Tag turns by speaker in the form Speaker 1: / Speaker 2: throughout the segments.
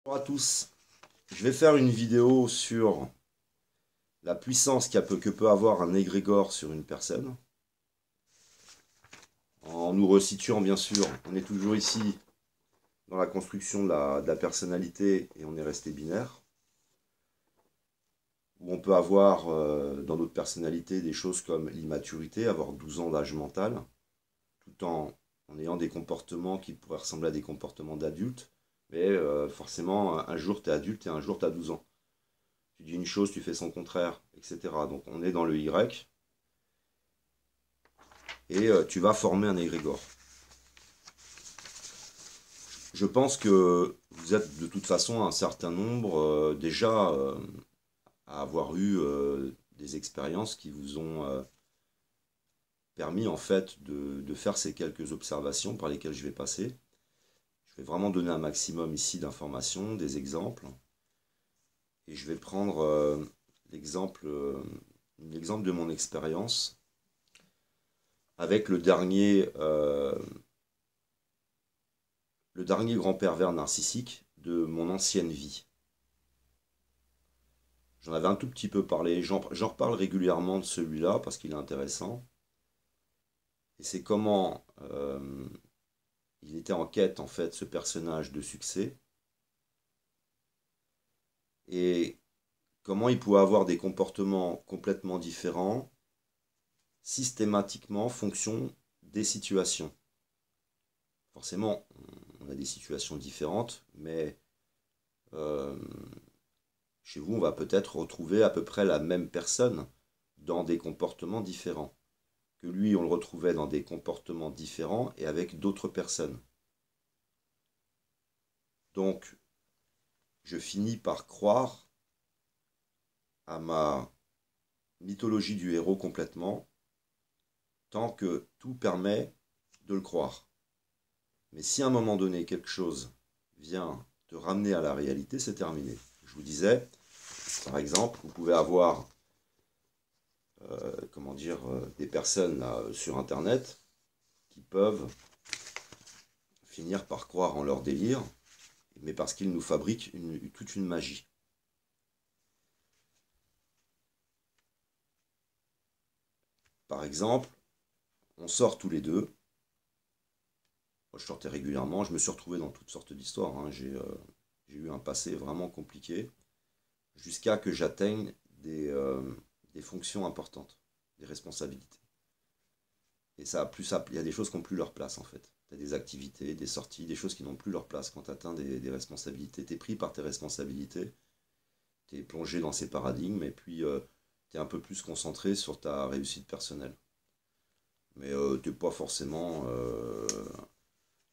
Speaker 1: Bonjour à tous, je vais faire une vidéo sur la puissance que peut avoir un égrégore sur une personne. En nous resituant bien sûr, on est toujours ici dans la construction de la personnalité et on est resté binaire. Où on peut avoir dans notre personnalité des choses comme l'immaturité, avoir 12 ans d'âge mental, tout en ayant des comportements qui pourraient ressembler à des comportements d'adultes. Mais forcément, un jour tu es adulte et un jour tu as 12 ans. Tu dis une chose, tu fais son contraire, etc. Donc on est dans le Y, et tu vas former un égrégore. Je pense que vous êtes de toute façon un certain nombre déjà à avoir eu des expériences qui vous ont permis en fait de faire ces quelques observations par lesquelles je vais passer. Je vais vraiment donner un maximum ici d'informations, des exemples, et je vais prendre l'exemple de mon expérience avec le dernier grand pervers narcissique de mon ancienne vie. J'en avais un tout petit peu parlé, j'en reparle régulièrement de celui-là parce qu'il est intéressant. Et c'est comment il était en quête, en fait, ce personnage de succès. Et comment il pouvait avoir des comportements complètement différents, systématiquement, en fonction des situations. Forcément, on a des situations différentes, mais chez vous, on va peut-être retrouver à peu près la même personne dans des comportements différents. Que lui, on le retrouvait dans des comportements différents et avec d'autres personnes. Donc, je finis par croire à ma mythologie du héros complètement, tant que tout permet de le croire. Mais si à un moment donné, quelque chose vient te ramener à la réalité, c'est terminé. Je vous disais, par exemple, vous pouvez avoir des personnes là, sur Internet qui peuvent finir par croire en leur délire, mais parce qu'ils nous fabriquent toute une magie. Par exemple, on sort tous les deux. Moi, je sortais régulièrement, je me suis retrouvé dans toutes sortes d'histoires. Hein. J'ai eu un passé vraiment compliqué, jusqu'à que j'atteigne des fonctions importantes, des responsabilités. Et il y a des choses qui n'ont plus leur place en fait. Tu as des activités, des sorties, des choses qui n'ont plus leur place quand tu atteins des responsabilités. Tu es pris par tes responsabilités, tu es plongé dans ces paradigmes, et puis tu es un peu plus concentré sur ta réussite personnelle. Mais tu n'es pas forcément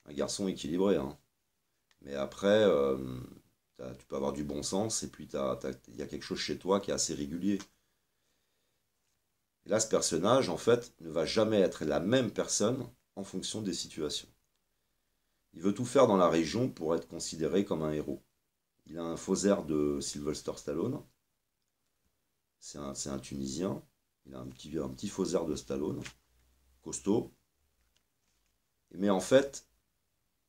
Speaker 1: un garçon équilibré. Hein. Mais après, tu peux avoir du bon sens, et puis il y a quelque chose chez toi qui est assez régulier. Et là, ce personnage, en fait, ne va jamais être la même personne en fonction des situations. Il veut tout faire dans la région pour être considéré comme un héros. Il a un faux air de Sylvester Stallone. C'est un Tunisien. Il a un petit faux air de Stallone. Costaud. Mais en fait,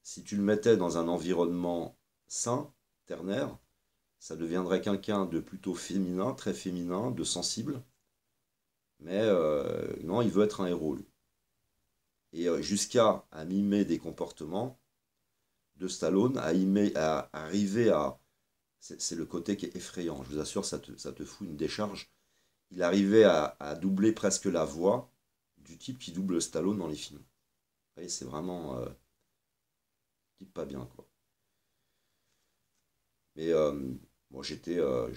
Speaker 1: si tu le mettais dans un environnement sain, ternaire, ça deviendrait quelqu'un de plutôt féminin, très féminin, de sensible. Mais non, il veut être un héros, lui. Et jusqu'à mimer des comportements de Stallone, à arriver à... C'est le côté qui est effrayant, je vous assure, ça te fout une décharge. Il arrivait à doubler presque la voix du type qui double Stallone dans les films. Vous voyez, c'est vraiment... type pas bien, quoi. Mais moi, je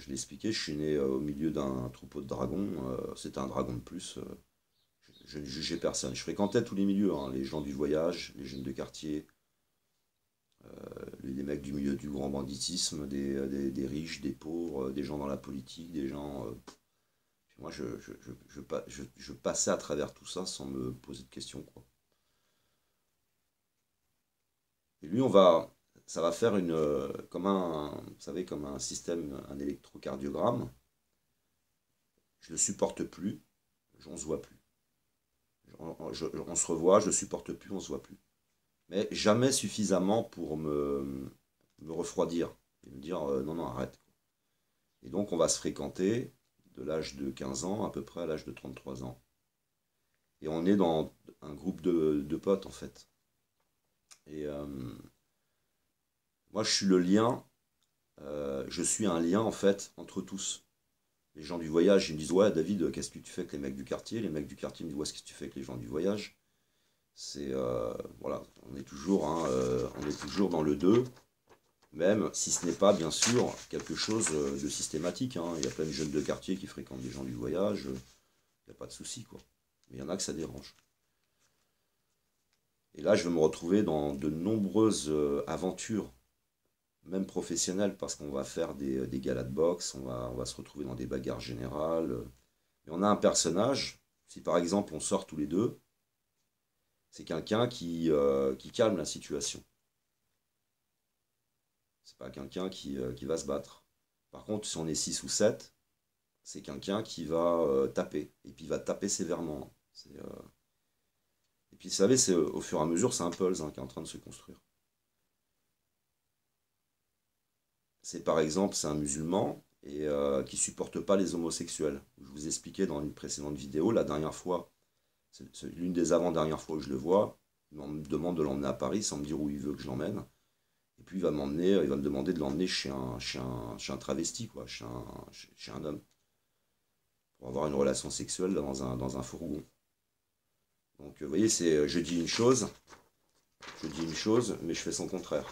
Speaker 1: l'ai expliqué, je suis né au milieu d'un troupeau de dragons. C'était un dragon de plus. Je ne jugeais personne. Je fréquentais tous les milieux, hein, les gens du voyage, les jeunes de quartier, les mecs du milieu du grand banditisme, des riches, des pauvres, des gens dans la politique, des gens... moi, je passais à travers tout ça sans me poser de questions, quoi. Et lui, ça va faire vous savez, comme un système, un électrocardiogramme. Je le supporte plus, on se voit plus. On se revoit, je le supporte plus, on se voit plus. Mais jamais suffisamment pour me refroidir. et me dire non, non, arrête. Et donc on va se fréquenter de l'âge de 15 ans à peu près à l'âge de 33 ans. Et on est dans un groupe de potes en fait. Et moi je suis le lien, je suis un lien en fait entre tous. Les gens du voyage, ils me disent ouais David, qu'est-ce que tu fais avec les mecs du quartier? Les mecs du quartier me disent ouais, qu'est-ce que tu fais avec les gens du voyage? C'est voilà, on est toujours dans le 2, même si ce n'est pas bien sûr quelque chose de systématique, hein. Il y a plein de jeunes de quartier qui fréquentent des gens du voyage, il n'y a pas de souci quoi. Mais il y en a que ça dérange. Et là, je vais me retrouver dans de nombreuses aventures, même professionnelles, parce qu'on va faire des galas de boxe, on va se retrouver dans des bagarres générales. Et on a un personnage, si par exemple on sort tous les deux, c'est quelqu'un qui calme la situation. C'est pas quelqu'un qui va se battre. Par contre, si on est 6 ou 7, c'est quelqu'un qui va taper. Et puis il va taper sévèrement. Et puis vous savez, c'est au fur et à mesure, c'est un pulse qui est en train de se construire. C'est par exemple, c'est un musulman et qui supporte pas les homosexuels. Je vous expliquais dans une précédente vidéo, la dernière fois, c'est l'une des avant-dernières fois où je le vois, il me demande de l'emmener à Paris sans me dire où il veut que je l'emmène. Et puis il va me demander de l'emmener chez un travesti, quoi, chez un homme, pour avoir une relation sexuelle dans un fourgon. Donc vous voyez, je dis une chose, mais je fais son contraire.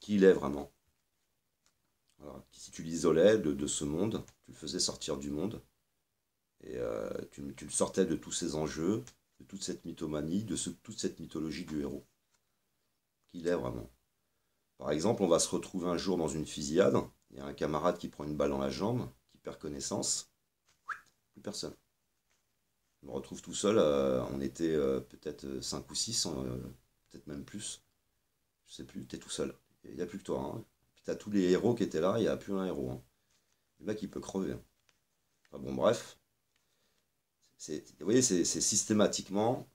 Speaker 1: Qui il est vraiment? Voilà. Si tu l'isolais de ce monde, tu le faisais sortir du monde, et tu le sortais de tous ces enjeux, de toute cette mythomanie, toute cette mythologie du héros. Qui il est vraiment? Par exemple, on va se retrouver un jour dans une fusillade, il y a un camarade qui prend une balle dans la jambe, qui perd connaissance, plus personne. Je me retrouve tout seul, on était peut-être 5 ou 6, peut-être même plus, je sais plus, t'es tout seul. Il n'y a plus que toi, hein. Puis t'as tous les héros qui étaient là, il n'y a plus un héros, hein. Le mec il peut crever, hein. Enfin bon bref, vous voyez, c'est systématiquement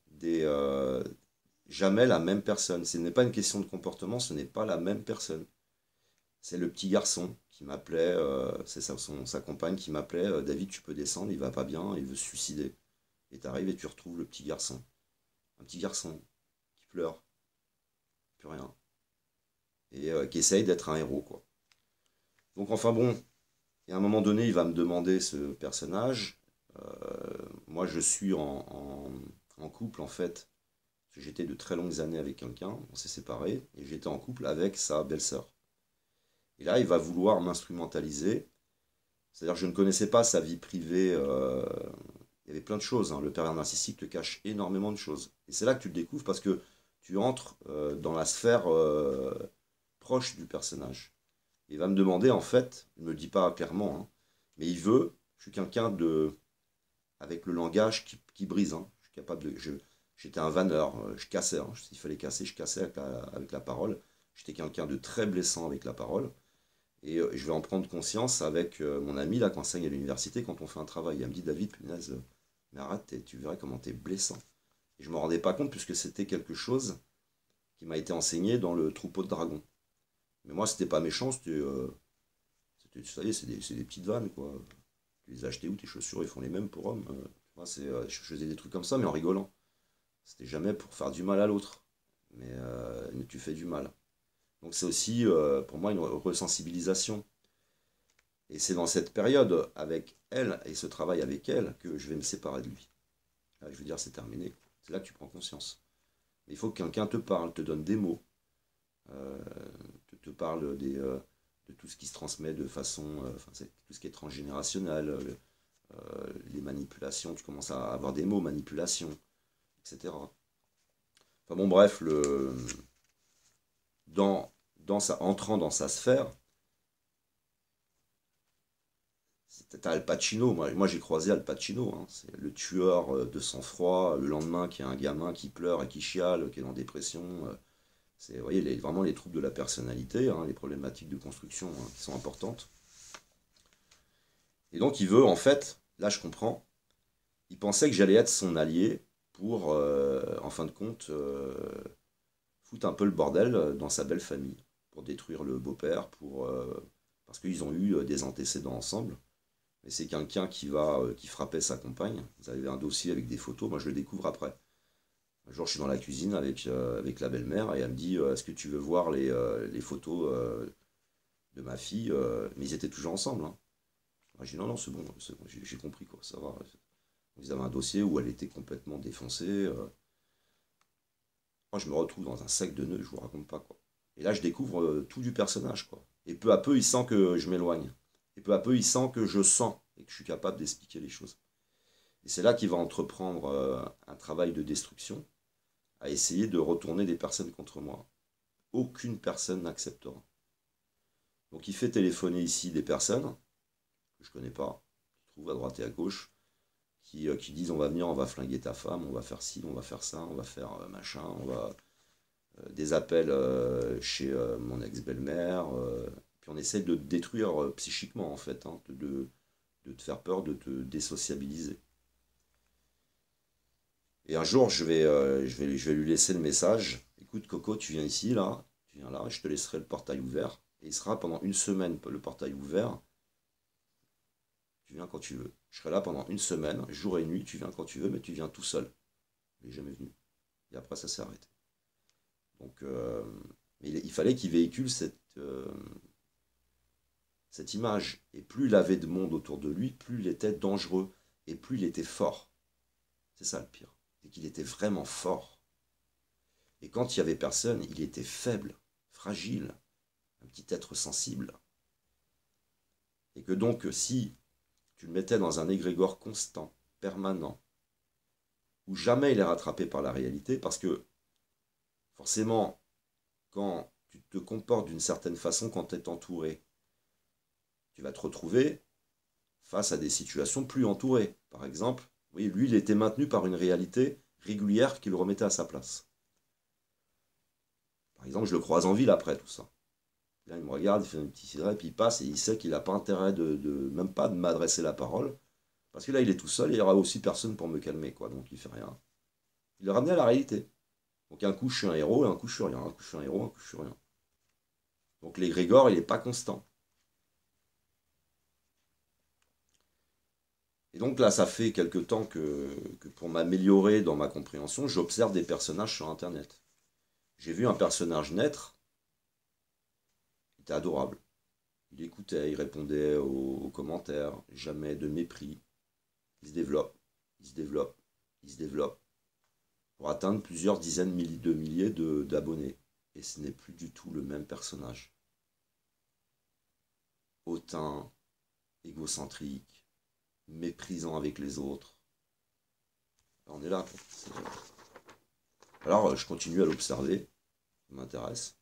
Speaker 1: jamais la même personne. Ce n'est pas une question de comportement, ce n'est pas la même personne. C'est le petit garçon qui m'appelait, c'est sa compagne qui m'appelait, David, tu peux descendre, il va pas bien, il veut se suicider. Et t'arrives et tu retrouves le petit garçon. Un petit garçon qui pleure, plus rien. Et qui essaye d'être un héros, quoi. Donc enfin bon, et à un moment donné, il va me demander ce personnage. Moi, je suis en couple, en fait. J'étais de très longues années avec quelqu'un, on s'est séparés, et j'étais en couple avec sa belle-sœur. Et là, il va vouloir m'instrumentaliser. C'est-à-dire que je ne connaissais pas sa vie privée. Il y avait plein de choses, hein. Le pervers narcissique te cache énormément de choses. Et c'est là que tu le découvres parce que tu entres dans la sphère proche du personnage. Il va me demander, en fait, il ne me le dit pas clairement, hein, mais je suis quelqu'un avec le langage qui brise, hein. Je suis capable j'étais un vanneur, je cassais, hein. S'il fallait casser, je cassais avec la parole. J'étais quelqu'un de très blessant avec la parole. Et je vais en prendre conscience avec mon ami là, qui enseigne à l'université quand on fait un travail. Il me dit David, punaise, mais arrête, tu verrais comment t'es blessant. Et je ne me rendais pas compte puisque c'était quelque chose qui m'a été enseigné dans le troupeau de dragons. Mais moi, c'était pas méchant, vous savez, c'est des petites vannes, quoi. Tu les as achetées où tes chaussures, ils font les mêmes pour hommes. Moi, je faisais des trucs comme ça, mais en rigolant. C'était jamais pour faire du mal à l'autre. Mais tu fais du mal. Donc c'est aussi pour moi une resensibilisation. Et c'est dans cette période avec elle et ce travail avec elle que je vais me séparer de lui. Là, je veux dire, c'est terminé. C'est là que tu prends conscience. Mais il faut que quelqu'un te parle, te donne des mots, euh, te parle de tout ce qui se transmet de façon, enfin, tout ce qui est transgénérationnel, les manipulations, tu commences à avoir des mots, manipulation, etc. Enfin bon, bref, entrant dans sa sphère, c'était Al Pacino. Moi j'ai croisé Al Pacino, hein. C'est le tueur de sang-froid, le lendemain qui a un gamin qui pleure et qui chiale, qui est en dépression. Vous voyez, vraiment les troubles de la personnalité, hein, les problématiques de construction, hein, qui sont importantes. Et donc il veut, en fait, là je comprends, il pensait que j'allais être son allié pour, en fin de compte, foutre un peu le bordel dans sa belle famille. pour détruire le beau-père, parce qu'ils ont eu des antécédents ensemble. Mais c'est quelqu'un qui frappait sa compagne. Vous avez un dossier avec des photos, moi je le découvre après. Un jour, je suis dans la cuisine avec la belle-mère et elle me dit est-ce que tu veux voir les photos de ma fille Mais ils étaient toujours ensemble. Hein. Moi, j'ai dit non, c'est bon, j'ai compris quoi, ça va. Ils avaient un dossier où elle était complètement défoncée. Moi, je me retrouve dans un sac de nœuds, je vous raconte pas quoi. Et là, je découvre tout du personnage quoi. Et peu à peu, il sent que je m'éloigne. Et peu à peu, il sent que je sens et que je suis capable d'expliquer les choses. Et c'est là qu'il va entreprendre un travail de destruction, à essayer de retourner des personnes contre moi. Aucune personne n'acceptera. Donc il fait téléphoner ici des personnes que je connais pas, qui trouvent à droite et à gauche, qui disent on va venir, on va flinguer ta femme, on va faire ci, on va faire ça, on va faire machin, on va des appels chez mon ex-belle-mère, puis on essaie de te détruire psychiquement en fait, hein, de te faire peur, de te désociabiliser. Et un jour, je vais lui laisser le message. Écoute, Coco, tu viens ici, là, tu viens là, je te laisserai le portail ouvert. Et il sera pendant une semaine, le portail ouvert. Tu viens quand tu veux. Je serai là pendant une semaine, jour et nuit, tu viens quand tu veux, mais tu viens tout seul. Il n'est jamais venu. Et après, ça s'est arrêté. Donc, mais il fallait qu'il véhicule cette image. Et plus il avait de monde autour de lui, plus il était dangereux. Et plus il était fort. C'est ça le pire. C'est qu'il était vraiment fort. Et quand il n'y avait personne, il était faible, fragile, un petit être sensible. Et que donc, si tu le mettais dans un égrégore constant, permanent, où jamais il est rattrapé par la réalité, parce que forcément, quand tu te comportes d'une certaine façon, quand tu es entouré, tu vas te retrouver face à des situations plus entourées. Par exemple, oui, lui, il était maintenu par une réalité régulière qui le remettait à sa place. Par exemple, je le croise en ville après tout ça. Là, il me regarde, il fait un petit cigarette, puis il passe et il sait qu'il n'a pas intérêt même pas de m'adresser la parole. Parce que là, il est tout seul et il n'y aura aussi personne pour me calmer, quoi. Donc il fait rien. Il le ramenait à la réalité. Donc un coup, je suis un héros et un coup, je suis rien. Un coup, je suis un héros, un coup, je suis rien. Donc l'égrégore, il n'est pas constant. Et donc là, ça fait quelque temps que pour m'améliorer dans ma compréhension, j'observe des personnages sur Internet. J'ai vu un personnage naître, il était adorable. Il écoutait, il répondait aux commentaires, jamais de mépris. Il se développe, il se développe, il se développe, pour atteindre plusieurs dizaines de milliers d'abonnés. Et ce n'est plus du tout le même personnage. Hautain, égocentrique, méprisant avec les autres. On est là. Alors, je continue à l'observer, ça m'intéresse.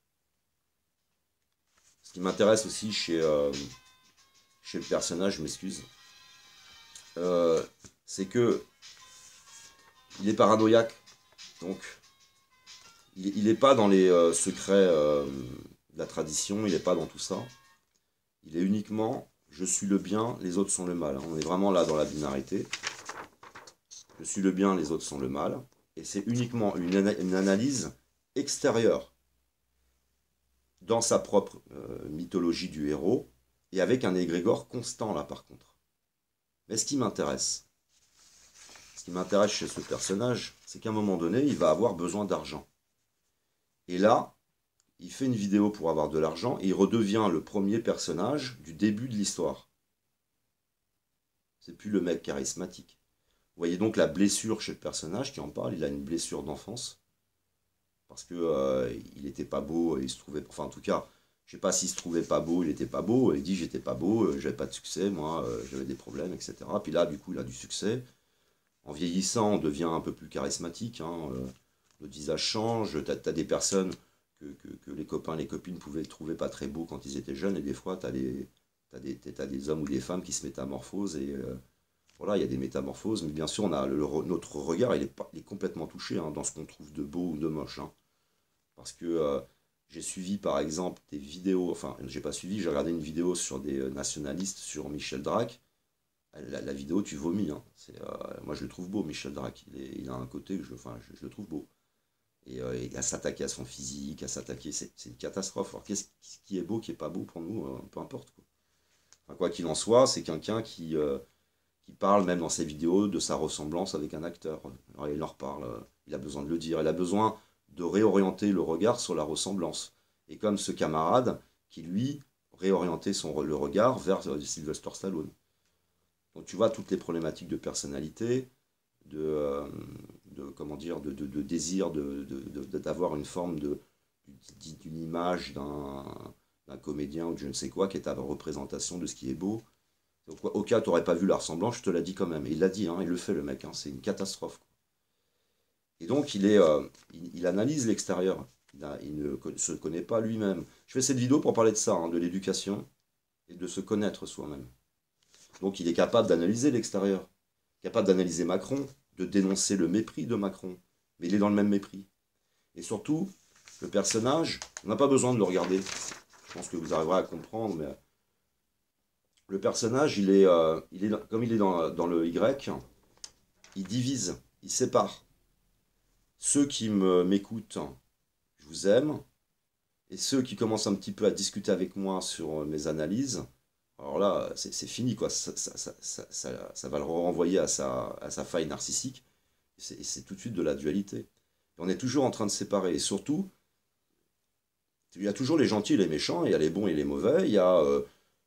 Speaker 1: Ce qui m'intéresse aussi chez le personnage, je m'excuse, c'est que il est paranoïaque. Donc, il n'est pas dans les secrets de la tradition, il n'est pas dans tout ça. Il est uniquement, je suis le bien, les autres sont le mal. On est vraiment là dans la binarité. Je suis le bien, les autres sont le mal. Et c'est uniquement une analyse extérieure dans sa propre mythologie du héros, et avec un égrégore constant là par contre. Mais ce qui m'intéresse chez ce personnage, c'est qu'à un moment donné, il va avoir besoin d'argent. Et là, il fait une vidéo pour avoir de l'argent, et il redevient le premier personnage du début de l'histoire. C'est plus le mec charismatique. Vous voyez donc la blessure chez le personnage qui en parle, il a une blessure d'enfance, parce que il n'était pas beau, il se trouvait, enfin en tout cas, je sais pas s'il se trouvait pas beau, il était pas beau, il dit j'étais pas beau, j'avais pas de succès, moi, j'avais des problèmes, etc. Puis là, du coup, il a du succès. En vieillissant, on devient un peu plus charismatique, hein, notre visage change, t'as des personnes que les copains, les copines pouvaient trouver pas très beaux quand ils étaient jeunes, et des fois, t'as des hommes ou des femmes qui se métamorphosent, et voilà, il y a des métamorphoses, mais bien sûr, notre regard, il est complètement touché hein, dans ce qu'on trouve de beau ou de moche. Hein. Parce que j'ai suivi par exemple des vidéos, enfin j'ai pas suivi, j'ai regardé une vidéo sur des nationalistes sur Michel Drac. La vidéo, tu vomis. Hein. Moi je le trouve beau, Michel Drac. Il a un côté que je le trouve beau. Et à s'attaquer à son physique, à s'attaquer, c'est une catastrophe. Alors qu'est-ce qui est beau, qui est pas beau pour nous, peu importe, quoi. Enfin, quoi qu'il en soit, c'est quelqu'un qui parle même dans ses vidéos de sa ressemblance avec un acteur. Alors, il en reparle, il a besoin de le dire, il a besoin de réorienter le regard sur la ressemblance. Et comme ce camarade qui, lui, réorientait le regard vers Sylvester Stallone. Donc tu vois toutes les problématiques de personnalité, comment dire, de désir d'avoir une forme d'une image d'un comédien ou de je ne sais quoi qui est à la représentation de ce qui est beau. Donc, au cas où tu n'aurais pas vu la ressemblance, je te l'ai dit quand même. Et il l'a dit, hein, il le fait le mec, hein, c'est une catastrophe. Et donc il analyse l'extérieur. Il ne se connaît pas lui-même. Je fais cette vidéo pour parler de ça, hein, de l'éducation et de se connaître soi-même. Donc il est capable d'analyser l'extérieur, capable d'analyser Macron, de dénoncer le mépris de Macron. Mais il est dans le même mépris. Et surtout, le personnage, on n'a pas besoin de le regarder. Je pense que vous arriverez à comprendre, mais le personnage, comme il est dans le Y, il divise, il sépare. Ceux qui m'écoutent, je vous aime. Et ceux qui commencent un petit peu à discuter avec moi sur mes analyses, alors là, c'est fini, quoi. Ça va le renvoyer à sa faille narcissique. C'est tout de suite de la dualité. Et on est toujours en train de séparer. Et surtout, il y a toujours les gentils et les méchants, il y a les bons et les mauvais, il y a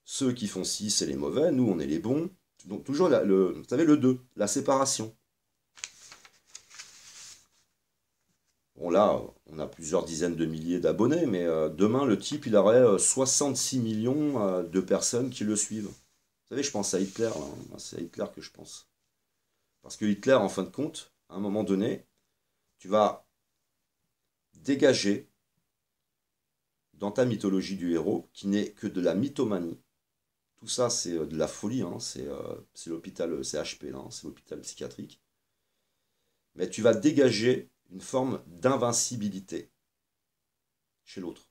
Speaker 1: ceux qui font ci, c'est les mauvais, nous, on est les bons. Donc toujours, vous savez, le 2, la séparation. Bon là, on a plusieurs dizaines de milliers d'abonnés, mais demain, le type, il aurait 66 millions de personnes qui le suivent. Vous savez, je pense à Hitler, hein. C'est à Hitler que je pense. Parce que Hitler, en fin de compte, à un moment donné, tu vas dégager dans ta mythologie du héros, qui n'est que de la mythomanie. Tout ça, c'est de la folie, hein. C'est l'hôpital CHP, là, hein. C'est l'hôpital psychiatrique. Mais tu vas dégager une forme d'invincibilité chez l'autre.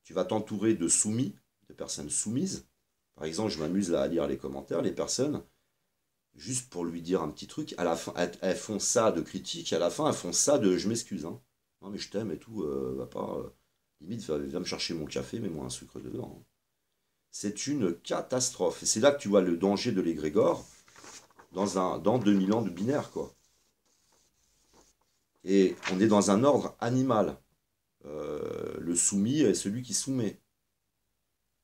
Speaker 1: Tu vas t'entourer de soumis, de personnes soumises. Par exemple, je m'amuse là à lire les commentaires, les personnes, juste pour lui dire un petit truc, à la fin, elles font ça de critique, à la fin, elles font ça de je m'excuse, hein. Non mais je t'aime et tout, va pas. Limite, viens me chercher mon café, mets-moi un sucre dedans, hein. C'est une catastrophe. Et c'est là que tu vois le danger de l'égrégore dans 2000 ans de binaire, quoi. Et on est dans un ordre animal. Le soumis est celui qui soumet.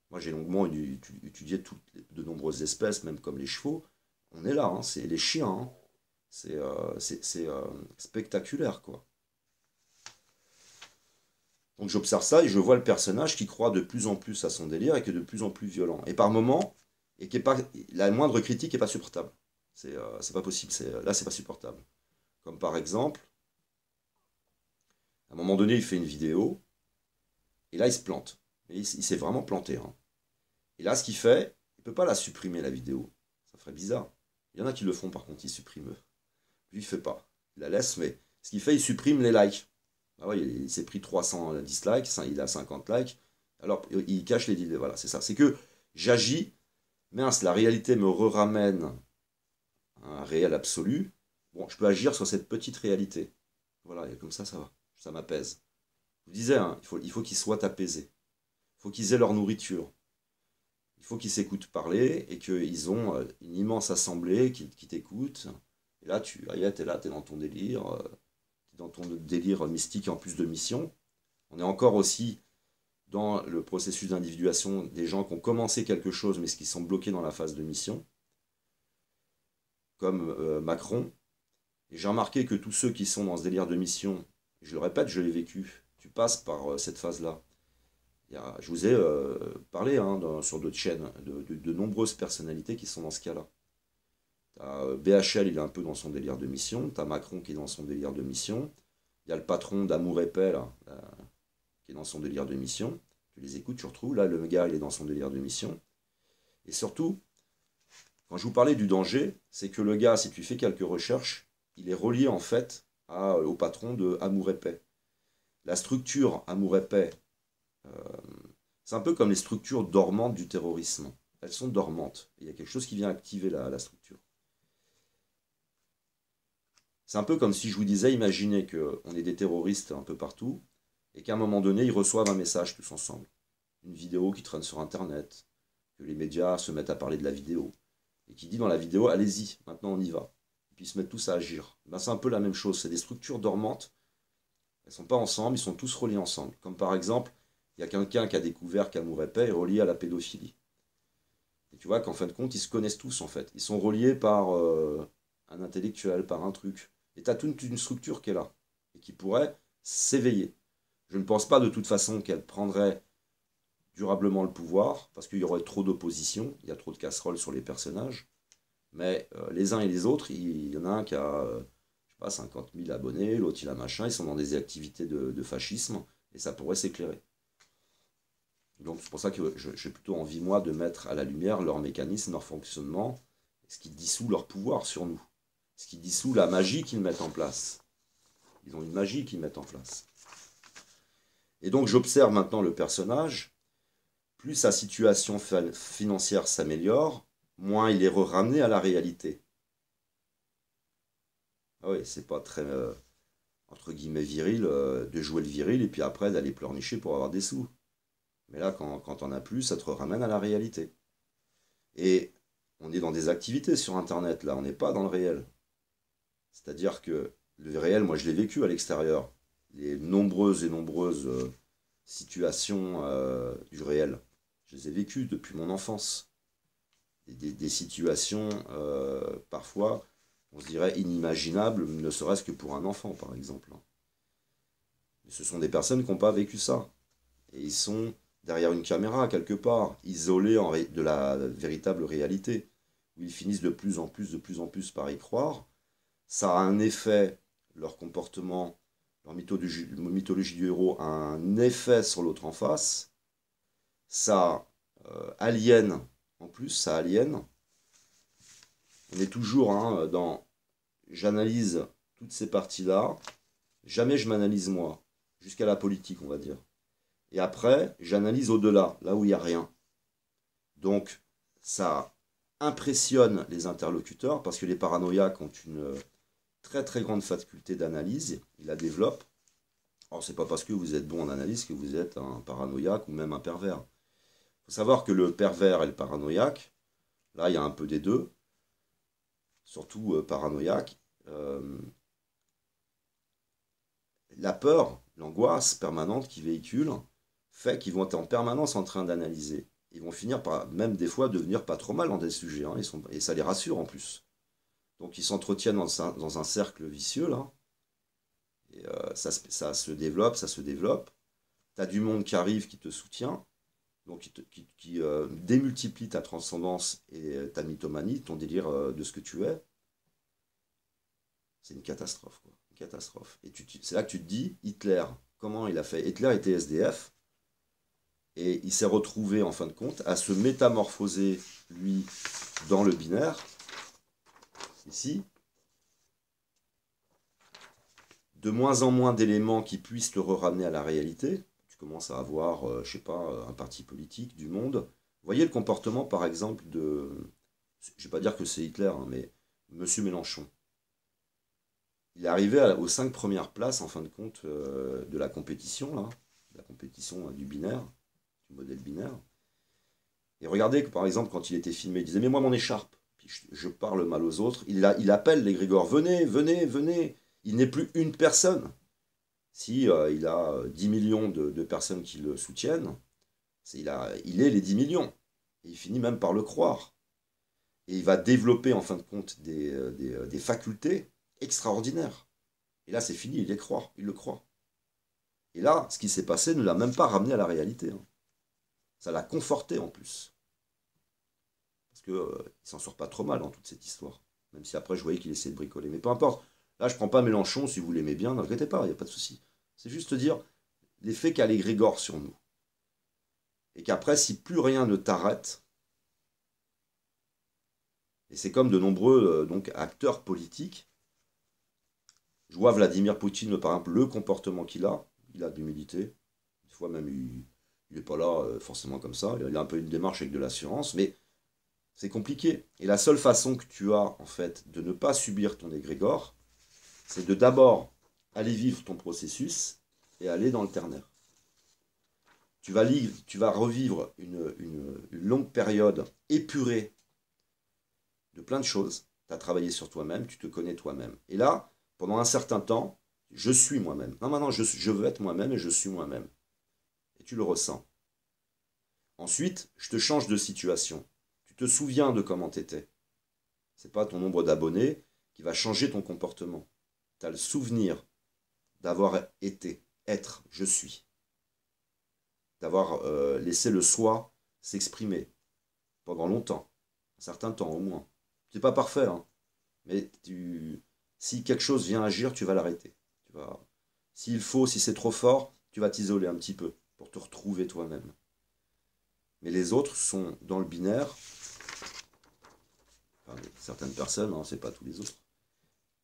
Speaker 1: Moi, j'ai longuement étudié de nombreuses espèces, même comme les chevaux. On est là, hein, c'est les chiens, hein. C'est spectaculaire, quoi. Donc j'observe ça et je vois le personnage qui croit de plus en plus à son délire et qui est de plus en plus violent. Et par moments, et qui est pas, la moindre critique n'est pas supportable. C'est pas possible, là c'est pas supportable. Comme par exemple, à un moment donné, il fait une vidéo, et là il se plante. Et il s'est vraiment planté, hein. Et là, ce qu'il fait, il ne peut pas la supprimer, la vidéo. Ça ferait bizarre. Il y en a qui le font, par contre, ils suppriment. Lui, il ne fait pas. Il la laisse, mais ce qu'il fait, il supprime les likes. Ah ouais, il s'est pris 300 dislikes, il a 50 likes. Alors, il cache les idées. Voilà, c'est ça. C'est que j'agis, mince, la réalité me ramène à un réel absolu. Bon, je peux agir sur cette petite réalité. Voilà, et comme ça va. Ça m'apaise. Je vous disais, hein, il faut qu'ils soient apaisés. Il faut qu'ils aient leur nourriture. Il faut qu'ils s'écoutent parler et qu'ils ont une immense assemblée qui t'écoute. Et là, tu es là, tu es dans ton délire, tu es dans ton délire mystique en plus de mission. On est encore aussi dans le processus d'individuation des gens qui ont commencé quelque chose mais qui sont bloqués dans la phase de mission, comme Macron. Et j'ai remarqué que tous ceux qui sont dans ce délire de mission, je le répète, je l'ai vécu, tu passes par cette phase-là. Je vous ai parlé, hein, sur d'autres chaînes de nombreuses personnalités qui sont dans ce cas-là. T'as BHL, il est un peu dans son délire de mission. T'as Macron qui est dans son délire de mission. Il y a le patron d'Amour Épais, là, qui est dans son délire de mission. Tu les écoutes, tu retrouves. Là, le gars, il est dans son délire de mission. Et surtout, quand je vous parlais du danger, c'est que le gars, si tu fais quelques recherches, il est relié en fait au patron de Amour Épais. La structure Amour Épais, c'est un peu comme les structures dormantes du terrorisme. Elles sont dormantes. Il y a quelque chose qui vient activer la structure. C'est un peu comme si je vous disais, imaginez qu'on est des terroristes un peu partout, et qu'à un moment donné, ils reçoivent un message tous ensemble. Une vidéo qui traîne sur Internet, que les médias se mettent à parler de la vidéo, et qui dit dans la vidéo, allez-y, maintenant on y va. Et puis ils se mettent tous à agir. Ben, c'est un peu la même chose, c'est des structures dormantes, elles ne sont pas ensemble, ils sont tous reliés ensemble. Comme par exemple, il y a quelqu'un qui a découvert qu'Amour et Paix est relié à la pédophilie. Et tu vois qu'en fin de compte, ils se connaissent tous en fait. Ils sont reliés par un intellectuel, par un truc. Et tu as toute une structure qui est là, et qui pourrait s'éveiller. Je ne pense pas de toute façon qu'elle prendrait durablement le pouvoir, parce qu'il y aurait trop d'opposition, il y a trop de casseroles sur les personnages. Mais les uns et les autres, il y en a un qui a, je sais pas, 50 000 abonnés, l'autre il a machin, ils sont dans des activités de fascisme, et ça pourrait s'éclairer. Donc c'est pour ça que j'ai plutôt envie, moi, de mettre à la lumière leur mécanisme, leur fonctionnement, ce qui dissout leur pouvoir sur nous, ce qui dissout la magie qu'ils mettent en place. Ils ont une magie qu'ils mettent en place. Et donc j'observe maintenant le personnage, plus sa situation financière s'améliore, moins il est ramené à la réalité. Ah oui, c'est pas très, entre guillemets, viril de jouer le viril et puis après d'aller pleurnicher pour avoir des sous. Mais là, quand t'en as plus, ça te ramène à la réalité. Et on est dans des activités sur Internet, là, on n'est pas dans le réel. C'est-à-dire que le réel, moi je l'ai vécu à l'extérieur. Les nombreuses et nombreuses situations du réel. Je les ai vécues depuis mon enfance. Des situations, parfois, on se dirait inimaginables, ne serait-ce que pour un enfant, par exemple. Mais ce sont des personnes qui n'ont pas vécu ça. Et ils sont derrière une caméra, quelque part, isolés de la véritable réalité, où ils finissent de plus en plus par y croire. Ça a un effet, leur comportement, leur mythologie du héros a un effet sur l'autre en face. Ça aliène, en plus, ça aliène. On est toujours dans j'analyse toutes ces parties-là, jamais je m'analyse moi, jusqu'à la politique, on va dire. Et après, j'analyse au-delà, là où il n'y a rien. Donc, ça impressionne les interlocuteurs, parce que les paranoïaques ont une très très grande faculté d'analyse, ils la développent. Alors, c'est pas parce que vous êtes bon en analyse que vous êtes un paranoïaque ou même un pervers. Il faut savoir que le pervers et le paranoïaque, là, il y a un peu des deux, surtout paranoïaque. La peur, l'angoisse permanente qu'ils véhiculent, fait qu'ils vont être en permanence en train d'analyser. Ils vont finir par, même des fois, devenir pas trop mal dans des sujets, et ça les rassure en plus. Donc ils s'entretiennent dans un cercle vicieux, là, et ça se développe, ça se développe. Tu as du monde qui arrive, qui te soutient, donc qui démultiplie ta transcendance et ta mythomanie, ton délire de ce que tu es. C'est une catastrophe, quoi. Une catastrophe. Et c'est là que tu te dis, Hitler, comment il a fait? Hitler était SDF, et il s'est retrouvé, en fin de compte, à se métamorphoser, lui, dans le binaire, ici, de moins en moins d'éléments qui puissent te ramener à la réalité. Tu commences à avoir, je sais pas, un parti politique du monde. Vous voyez le comportement, par exemple, de... Je vais pas dire que c'est Hitler, mais Monsieur Mélenchon. Il est arrivé aux 5 premières places, en fin de compte, de la compétition, là, la compétition du binaire, du modèle binaire. Et regardez que, par exemple, quand il était filmé, il disait, mais moi, mon écharpe. Puis je parle mal aux autres. Il appelle les Grégor, venez, venez, venez. Il n'est plus une personne. Si il a 10 millions de personnes qui le soutiennent, il est les 10 millions. Et il finit même par le croire. Et il va développer, en fin de compte, des facultés extraordinaires. Et là, c'est fini, il le croit. Et là, ce qui s'est passé ne l'a même pas ramené à la réalité. Ça l'a conforté en plus. Parce qu'il ne s'en sort pas trop mal dans toute cette histoire. Même si après, je voyais qu'il essayait de bricoler. Mais peu importe. Là, je ne prends pas Mélenchon, si vous l'aimez bien, ne regrettez pas, il n'y a pas de souci. C'est juste dire l'effet qu'a l'égrégore sur nous. Et qu'après, si plus rien ne t'arrête, et c'est comme de nombreux donc, acteurs politiques, je vois Vladimir Poutine, par exemple, le comportement qu'il a, il a de l'humilité. Des fois même, il n'est pas là forcément comme ça. Il a un peu une démarche avec de l'assurance, mais c'est compliqué. Et la seule façon que tu as, en fait, de ne pas subir ton égrégore, c'est de d'abord aller vivre ton processus et aller dans le ternaire. Tu vas revivre une longue période épurée de plein de choses. Tu as travaillé sur toi-même, tu te connais toi-même. Et là, pendant un certain temps, je suis moi-même. Non, maintenant, je veux être moi-même et je suis moi-même. Et tu le ressens. Ensuite, je te change de situation. Tu te souviens de comment tu étais. Ce n'est pas ton nombre d'abonnés qui va changer ton comportement. Tu as le souvenir d'avoir été, être, je suis. D'avoir laissé le soi s'exprimer pendant longtemps, un certain temps au moins. C'est pas parfait, hein, mais si quelque chose vient agir, tu vas l'arrêter. S'il faut, si c'est trop fort, tu vas t'isoler un petit peu pour te retrouver toi-même. Mais les autres sont dans le binaire, enfin, certaines personnes, hein, c'est pas tous les autres,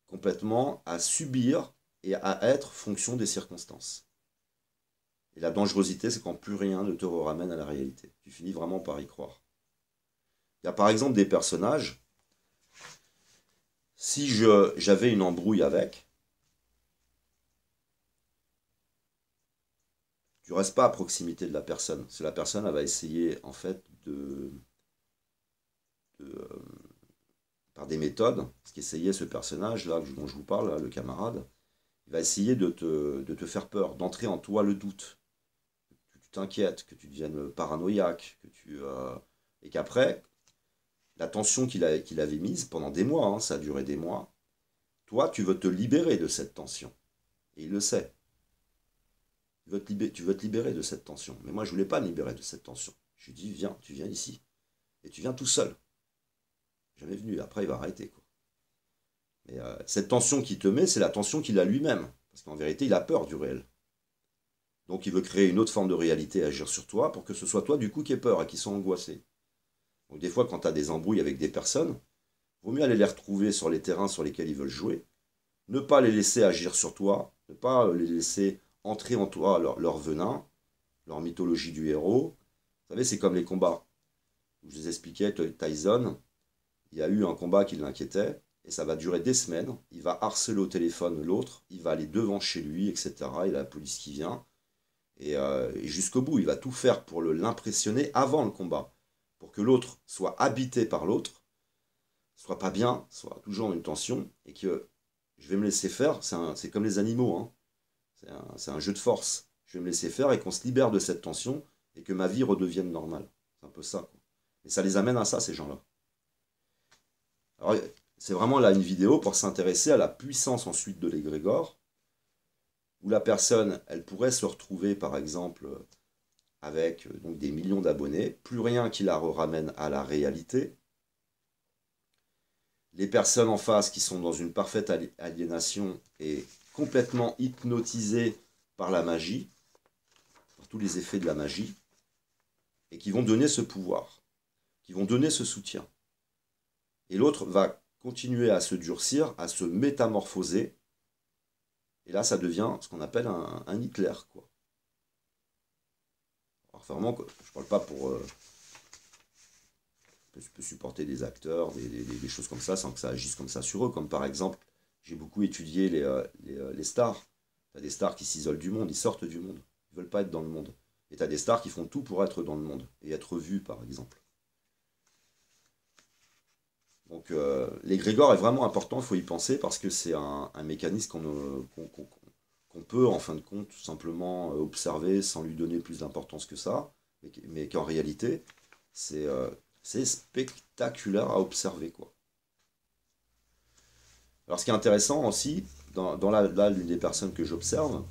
Speaker 1: complètement à subir et à être fonction des circonstances. Et la dangerosité, c'est quand plus rien ne te ramène à la réalité. Tu finis vraiment par y croire. Il y a par exemple des personnages, si j'avais une embrouille avec, tu ne restes pas à proximité de la personne. Si la personne, elle va essayer, en fait, par des méthodes, ce qu'essayait ce personnage-là dont je vous parle, là, le camarade, il va essayer de te faire peur, d'entrer en toi le doute, que tu t'inquiètes, que tu deviennes paranoïaque, et qu'après, la tension qu'il avait mise pendant des mois, hein, ça a duré des mois, toi, tu veux te libérer de cette tension. Et il le sait. Tu veux te libérer de cette tension. Mais moi, je ne voulais pas me libérer de cette tension. Je lui dis, viens, tu viens ici. Et tu viens tout seul. Jamais venu. Après, il va arrêter, quoi. Mais cette tension qu'il te met, c'est la tension qu'il a lui-même. Parce qu'en vérité, il a peur du réel. Donc, il veut créer une autre forme de réalité à agir sur toi pour que ce soit toi, du coup, qui ait peur et qui soit angoissé. Donc, des fois, quand tu as des embrouilles avec des personnes, il vaut mieux aller les retrouver sur les terrains sur lesquels ils veulent jouer. Ne pas les laisser agir sur toi. Ne pas les laisser entrer en toi leur venin, leur mythologie du héros. Vous savez, c'est comme les combats. Je vous expliquais, Tyson, il y a eu un combat qui l'inquiétait, et ça va durer des semaines. Il va harceler au téléphone l'autre, il va aller devant chez lui, etc. Il a la police qui vient, et jusqu'au bout, il va tout faire pour l'impressionner avant le combat, pour que l'autre soit habité par l'autre, soit pas bien, soit toujours en une tension, et que je vais me laisser faire, c'est comme les animaux, hein. C'est un jeu de force. Je vais me laisser faire et qu'on se libère de cette tension et que ma vie redevienne normale. C'est un peu ça, quoi. Et ça les amène à ça, ces gens-là. Alors, c'est vraiment là une vidéo pour s'intéresser à la puissance ensuite de l'égrégore, où la personne, elle pourrait se retrouver, par exemple, avec donc des millions d'abonnés, plus rien qui la ramène à la réalité. Les personnes en face qui sont dans une parfaite aliénation et complètement hypnotisées par la magie, par tous les effets de la magie, et qui vont donner ce pouvoir, qui vont donner ce soutien. Et l'autre va continuer à se durcir, à se métamorphoser, et là ça devient ce qu'on appelle un Hitler, quoi. Alors vraiment, je ne parle pas pour... je peux supporter des acteurs, des choses comme ça, sans que ça agisse comme ça sur eux, comme par exemple, j'ai beaucoup étudié les stars. Tu as des stars qui s'isolent du monde, ils sortent du monde, ils ne veulent pas être dans le monde. Et tu as des stars qui font tout pour être dans le monde, et être vus, par exemple. Donc l'égrégore est vraiment important, il faut y penser, parce que c'est un mécanisme qu'on peut, en fin de compte, tout simplement observer sans lui donner plus d'importance que ça, mais qu'en réalité, c'est spectaculaire à observer, quoi. Alors ce qui est intéressant aussi, là l'une des personnes que j'observe,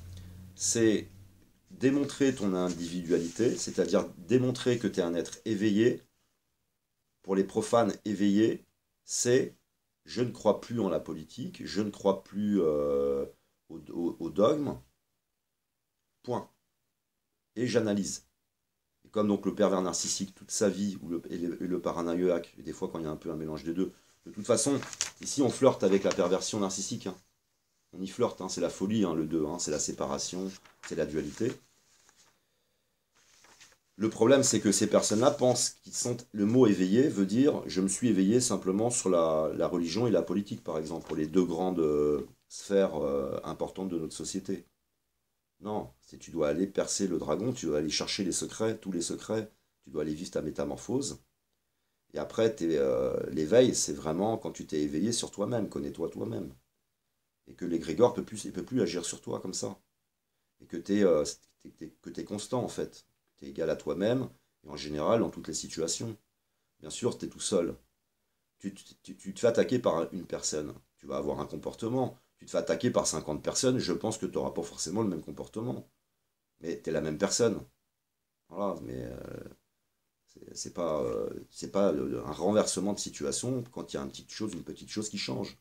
Speaker 1: c'est démontrer ton individualité, c'est-à-dire démontrer que tu es un être éveillé. Pour les profanes éveillés, c'est je ne crois plus en la politique, je ne crois plus au dogme, point. Et j'analyse. Et comme donc le pervers narcissique toute sa vie, et le paranoïaque, et des fois quand il y a un peu un mélange des deux, de toute façon, ici on flirte avec la perversion narcissique, hein. On y flirte, hein, c'est la folie, hein, le 2, hein, c'est la séparation, c'est la dualité. Le problème, c'est que ces personnes-là pensent qu'ils sont... Le mot éveillé veut dire je me suis éveillé simplement sur la religion et la politique, par exemple, pour les deux grandes sphère importante de notre société. Non, tu dois aller percer le dragon, tu dois aller chercher les secrets, tous les secrets, tu dois aller vivre ta métamorphose. Et après, l'éveil, c'est vraiment quand tu t'es éveillé sur toi-même, connais-toi toi-même. Et que l'égrégore ne peut plus agir sur toi comme ça. Et que tu es constant, en fait. Tu es égal à toi-même, et en général, dans toutes les situations. Bien sûr, tu es tout seul. Tu te fais attaquer par une personne, tu vas avoir un comportement. Tu te fais attaquer par 50 personnes, je pense que tu n'auras pas forcément le même comportement. Mais tu es la même personne. Voilà, mais c'est pas un renversement de situation quand il y a une petite chose qui change.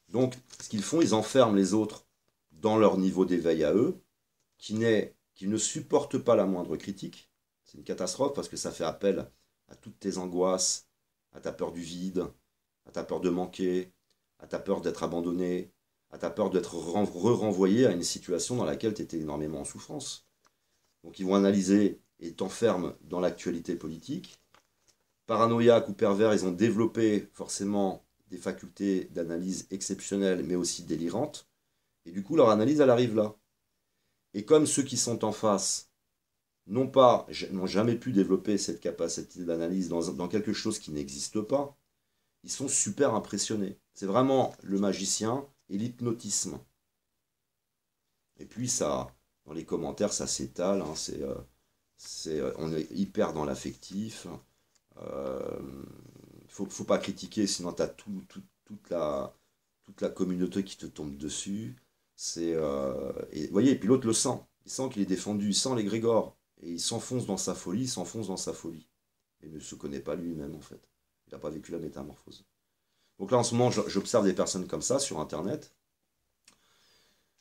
Speaker 1: Donc, ce qu'ils font, ils enferment les autres dans leur niveau d'éveil à eux, qui ne supportent pas la moindre critique. C'est une catastrophe parce que ça fait appel à toutes tes angoisses, à ta peur du vide, à ta peur de manquer, à ta peur d'être abandonné, à ta peur d'être renvoyé à une situation dans laquelle tu étais énormément en souffrance. Donc ils vont analyser et t'enferment dans l'actualité politique. Paranoïaques ou pervers, ils ont développé forcément des facultés d'analyse exceptionnelles, mais aussi délirantes. Et du coup, leur analyse, elle arrive là. Et comme ceux qui sont en face n'ont jamais pu développer cette capacité d'analyse dans quelque chose qui n'existe pas, ils sont super impressionnés. C'est vraiment le magicien et l'hypnotisme. Et puis ça, dans les commentaires, ça s'étale. Hein, on est hyper dans l'affectif. Faut pas critiquer, sinon tu as toute la communauté qui te tombe dessus. Et, vous voyez, et puis l'autre le sent. Il sent qu'il est défendu, il sent l'égrégore. Et il s'enfonce dans sa folie, il s'enfonce dans sa folie. Et ne se connaît pas lui-même, en fait. Il n'a pas vécu la métamorphose. Donc là, en ce moment, j'observe des personnes comme ça sur Internet.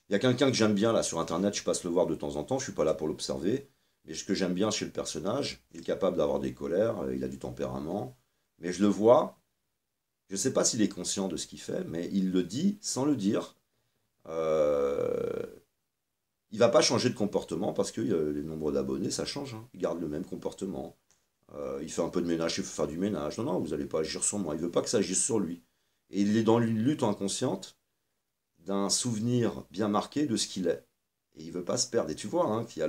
Speaker 1: Il y a quelqu'un que j'aime bien là sur Internet, je passe le voir de temps en temps, je ne suis pas là pour l'observer. Mais ce que j'aime bien chez le personnage, il est capable d'avoir des colères, il a du tempérament. Mais je le vois, je ne sais pas s'il est conscient de ce qu'il fait, mais il le dit sans le dire. Euh, il va pas changer de comportement parce que le nombre d'abonnés, ça change. Hein. Il garde le même comportement. Il fait un peu de ménage, il faut faire du ménage. Non, non, vous n'allez pas agir sur moi. Il veut pas que ça agisse sur lui. Et il est dans une lutte inconsciente d'un souvenir bien marqué de ce qu'il est. Et il veut pas se perdre. Et tu vois, hein, qu'il y a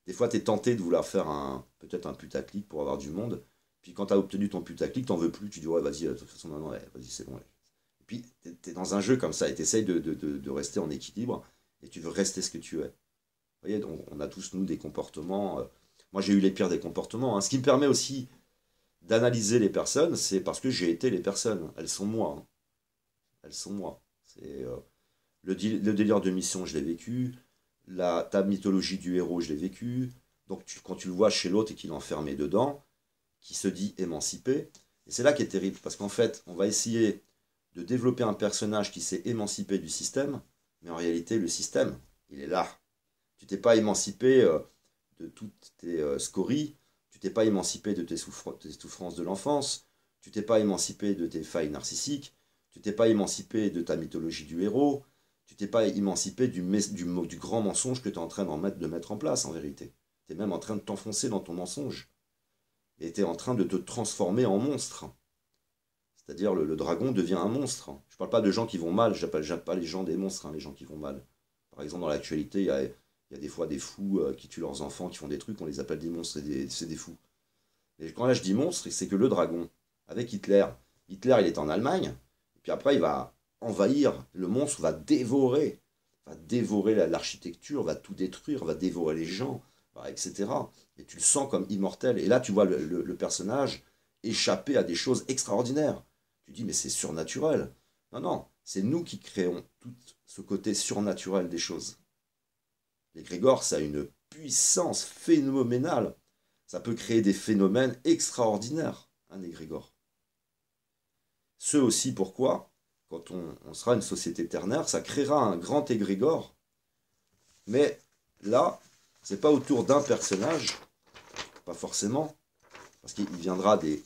Speaker 1: des fois, tu es tenté de vouloir faire peut-être un putaclic pour avoir du monde. Puis quand tu as obtenu ton putaclic, t'en veux plus. Tu dis, ouais, vas-y, de toute façon, maintenant, ouais, vas-y, c'est bon. Ouais. Et puis, tu es dans un jeu comme ça et tu essayes de rester en équilibre. Et tu veux rester ce que tu es. Vous voyez, donc, on a tous, nous, des comportements. Moi, j'ai eu les pires des comportements. Hein. Ce qui me permet aussi d'analyser les personnes, c'est parce que j'ai été les personnes. Elles sont moi. Hein. Elles sont moi. Le délire de mission, je l'ai vécu. Ta mythologie du héros, je l'ai vécu. Donc, quand tu le vois chez l'autre et qu'il est enfermé dedans, qui se dit émancipé, et c'est là qui est terrible, parce qu'en fait, on va essayer de développer un personnage qui s'est émancipé du système, mais en réalité, le système, il est là. Tu t'es pas émancipé de toutes tes scories, tu t'es pas émancipé de tes souffrances de l'enfance, tu t'es pas émancipé de tes failles narcissiques, tu t'es pas émancipé de ta mythologie du héros, tu t'es pas émancipé du grand mensonge que tu es en train de mettre en place en vérité. Tu es même en train de t'enfoncer dans ton mensonge. Et tu es en train de te transformer en monstre. C'est-à-dire le dragon devient un monstre. Je ne parle pas de gens qui vont mal, je n'appelle pas les gens des monstres, hein, les gens qui vont mal. Par exemple, dans l'actualité, il y a des fois des fous qui tuent leurs enfants, qui font des trucs, on les appelle des monstres, c'est des fous. Et quand là je dis monstre, c'est que le dragon, avec Hitler il est en Allemagne, et puis après il va envahir, le monstre va dévorer l'architecture, va tout détruire, va dévorer les gens, etc. Et tu le sens comme immortel. Et là tu vois le personnage échapper à des choses extraordinaires. Tu dis mais c'est surnaturel. Non, non, c'est nous qui créons tout ce côté surnaturel des choses. L'égrégore, ça a une puissance phénoménale. Ça peut créer des phénomènes extraordinaires, un égrégore. Ce aussi pourquoi, quand on sera une société ternaire, ça créera un grand égrégore. Mais là, c'est pas autour d'un personnage, pas forcément, parce qu'il viendra des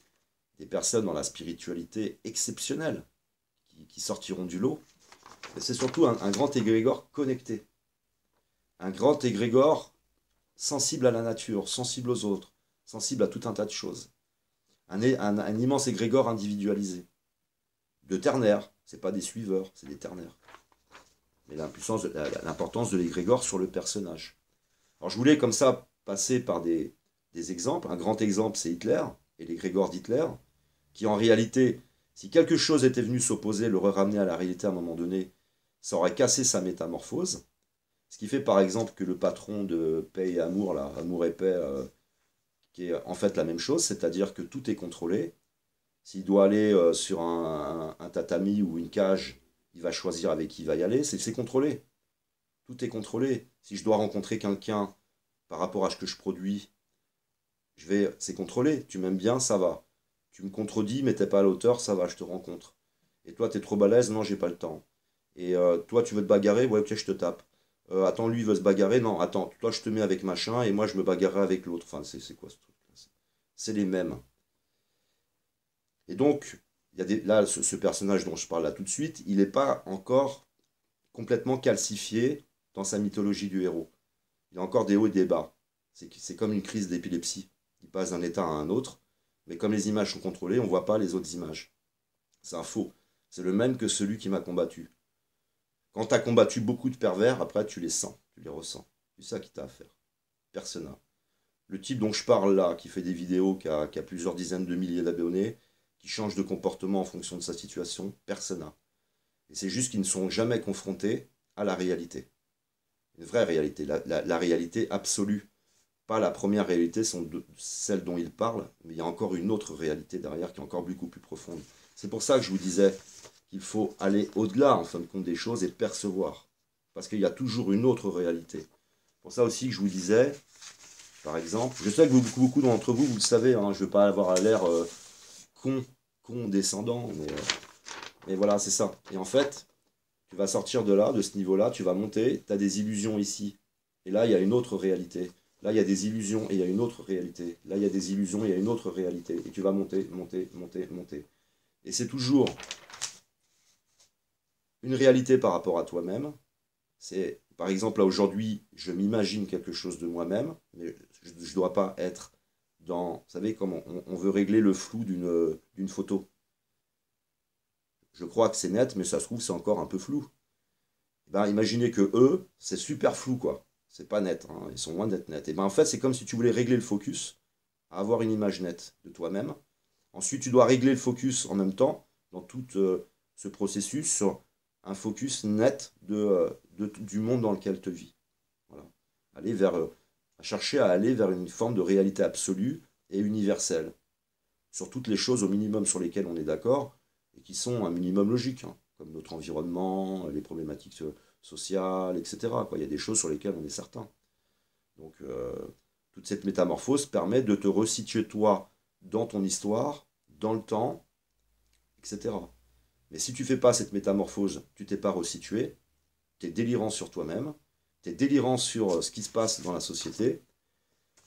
Speaker 1: personnes dans la spiritualité exceptionnelle qui sortiront du lot. Mais c'est surtout un grand égrégore connecté. Un grand égrégore sensible à la nature, sensible aux autres, sensible à tout un tas de choses. Un immense égrégore individualisé, de ternaire, C'est pas des suiveurs, c'est des ternaires. Mais l'importance de l'égrégore sur le personnage. Alors je voulais comme ça passer par des exemples. Un grand exemple, c'est Hitler et l'égrégore d'Hitler, qui en réalité, si quelque chose était venu s'opposer, l'aurait ramené à la réalité à un moment donné, ça aurait cassé sa métamorphose. Ce qui fait par exemple que le patron de Paix et Amour, là, Amour et Paix, qui est en fait la même chose, c'est-à-dire que tout est contrôlé. S'il doit aller sur un tatami ou une cage, il va choisir avec qui il va y aller, c'est contrôlé. Tout est contrôlé. Si je dois rencontrer quelqu'un par rapport à ce que je produis, c'est contrôlé. Tu m'aimes bien, ça va. Tu me contredis, mais t'es pas à la hauteur, ça va, je te rencontre. Et toi, t'es trop balèze, non, j'ai pas le temps. Et toi, tu veux te bagarrer, ouais, ok, je te tape. Attends, lui, il veut se bagarrer, non, attends, toi, je te mets avec machin, et moi, je me bagarrerai avec l'autre. Enfin, c'est quoi ce truc? C'est les mêmes. Et donc, il y a là, ce personnage dont je parle là tout de suite, il n'est pas encore complètement calcifié dans sa mythologie du héros. Il y a encore des hauts et des bas. C'est comme une crise d'épilepsie. Il passe d'un état à un autre, mais comme les images sont contrôlées, on ne voit pas les autres images. C'est un faux. C'est le même que celui qui m'a combattu. Quand tu as combattu beaucoup de pervers, après tu les sens, tu les ressens. C'est ça qui t'a à faire. Persona. Le type dont je parle là, qui fait des vidéos, qui a plusieurs dizaines de milliers d'abonnés, qui change de comportement en fonction de sa situation, persona. Et c'est juste qu'ils ne sont jamais confrontés à la réalité. Une vraie réalité, la réalité absolue. Pas la première réalité, celle dont il parle, mais il y a encore une autre réalité derrière qui est encore beaucoup plus profonde. C'est pour ça que je vous disais qu'il faut aller au-delà, en fin de compte, des choses et percevoir. Parce qu'il y a toujours une autre réalité. Pour ça aussi que je vous disais, par exemple, je sais que beaucoup d'entre vous, vous le savez, hein, je ne veux pas avoir l'air condescendant, mais voilà, c'est ça. Et en fait, tu vas sortir de là, de ce niveau-là, tu vas monter, tu as des illusions ici. Et là, il y a une autre réalité. Là, il y a des illusions et il y a une autre réalité. Là, il y a des illusions et il y a une autre réalité. Et tu vas monter, monter, monter, monter. Et c'est toujours une réalité par rapport à toi-même. C'est, par exemple, là, aujourd'hui, je m'imagine quelque chose de moi-même, mais je ne dois pas être dans... Vous savez, comme on veut régler le flou d'une photo. Je crois que c'est net, mais ça se trouve, c'est encore un peu flou. Ben, imaginez que eux, c'est super flou, quoi. C'est pas net, hein, ils sont loin d'être nets. Et ben en fait, c'est comme si tu voulais régler le focus, à avoir une image nette de toi-même. Ensuite, tu dois régler le focus en même temps, dans tout ce processus, sur un focus net du monde dans lequel tu vis. Voilà. Chercher à aller vers une forme de réalité absolue et universelle. Sur toutes les choses au minimum sur lesquelles on est d'accord, et qui sont un minimum logiques, hein, comme notre environnement, les problématiques sociales, etc. Quoi. Il y a des choses sur lesquelles on est certain. Donc, toute cette métamorphose permet de te resituer toi dans ton histoire, dans le temps, etc. Mais si tu ne fais pas cette métamorphose, tu t'es pas resitué, tu es délirant sur toi-même, tu es délirant sur ce qui se passe dans la société,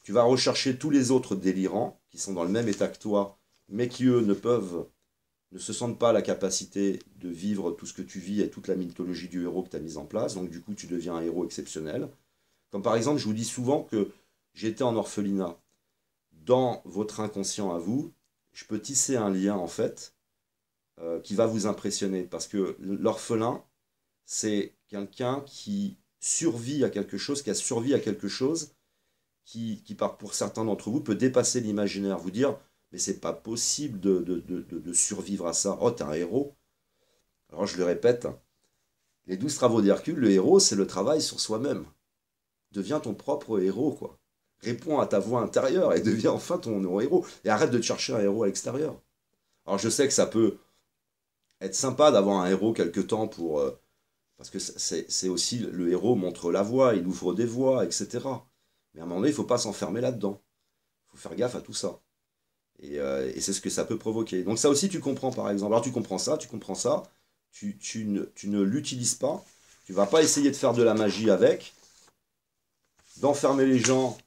Speaker 1: tu vas rechercher tous les autres délirants qui sont dans le même état que toi, mais qui, eux, ne se sentent pas la capacité de vivre tout ce que tu vis et toute la mythologie du héros que tu as mise en place. Donc du coup, tu deviens un héros exceptionnel. Comme par exemple, je vous dis souvent que j'étais en orphelinat. Dans votre inconscient à vous, je peux tisser un lien, en fait, qui va vous impressionner. Parce que l'orphelin, c'est quelqu'un qui survit à quelque chose, qui a survécu à quelque chose, qui pour certains d'entre vous, peut dépasser l'imaginaire. Vous dire, mais c'est pas possible de survivre à ça. Oh, t'es un héros. Alors je le répète, les 12 travaux d'Hercule, le héros, c'est le travail sur soi-même. Deviens ton propre héros, quoi. Réponds à ta voix intérieure et deviens enfin ton héros. Et arrête de te chercher un héros à l'extérieur. Alors je sais que ça peut être sympa d'avoir un héros quelque temps pour... parce que c'est aussi, le héros montre la voie, il ouvre des voies, etc. Mais à un moment donné, il ne faut pas s'enfermer là-dedans. Il faut faire gaffe à tout ça. Et c'est ce que ça peut provoquer. Donc ça aussi, tu comprends, par exemple. Alors tu comprends ça, tu ne l'utilises pas, tu vas pas essayer de faire de la magie avec, d'enfermer les gens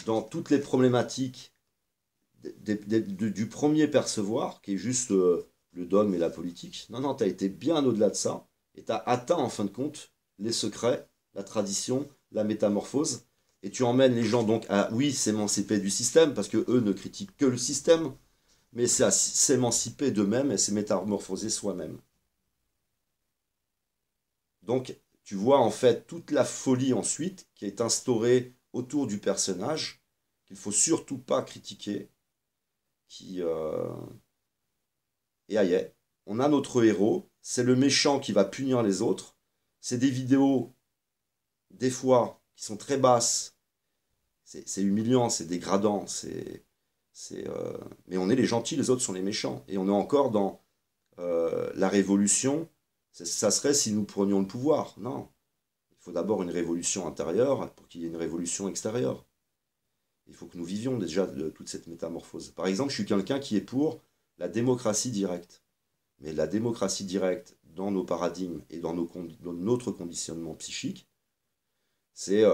Speaker 1: dans toutes les problématiques du premier percevoir, qui est juste le dogme et la politique. Non, non, tu as été bien au-delà de ça, et tu as atteint, en fin de compte, les secrets, la tradition, la métamorphose, et tu emmènes les gens donc à, oui, s'émanciper du système, parce que eux ne critiquent que le système, mais c'est à s'émanciper d'eux-mêmes et se métamorphoser soi-même. Donc, tu vois en fait toute la folie ensuite qui est instaurée autour du personnage, qu'il ne faut surtout pas critiquer, qui... Et aïe, on a notre héros, c'est le méchant qui va punir les autres. C'est des vidéos, des fois, qui sont très basses. C'est humiliant, c'est dégradant, mais on est les gentils, les autres sont les méchants. Et on est encore dans la révolution. Ça serait si nous prenions le pouvoir. Non. Il faut d'abord une révolution intérieure pour qu'il y ait une révolution extérieure. Il faut que nous vivions déjà de toute cette métamorphose. Par exemple, je suis quelqu'un qui est pour la démocratie directe. Mais la démocratie directe, dans nos paradigmes et dans notre conditionnement psychique, c'est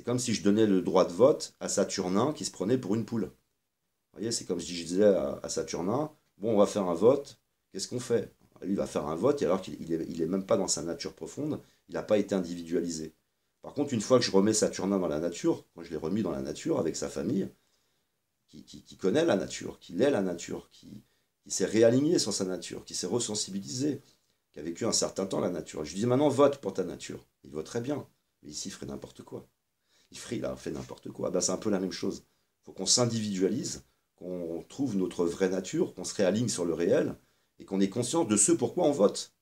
Speaker 1: comme si je donnais le droit de vote à Saturnin qui se prenait pour une poule. Vous voyez, c'est comme si je disais à Saturnin, bon, on va faire un vote, qu'est-ce qu'on fait? Lui, il va faire un vote, et alors qu'il est même pas dans sa nature profonde, il n'a pas été individualisé. Par contre, une fois que je remets Saturnin dans la nature, quand je l'ai remis dans la nature avec sa famille, qui connaît la nature, qui l'est la nature, qui s'est réaligné sur sa nature, qui s'est resensibilisé, qui a vécu un certain temps la nature. Je lui dis maintenant vote pour ta nature. Il voterait bien, mais ici il ferait n'importe quoi. Il a fait n'importe quoi. Ben, c'est un peu la même chose. Il faut qu'on s'individualise, qu'on trouve notre vraie nature, qu'on se réaligne sur le réel, et qu'on ait conscience de ce pourquoi on vote.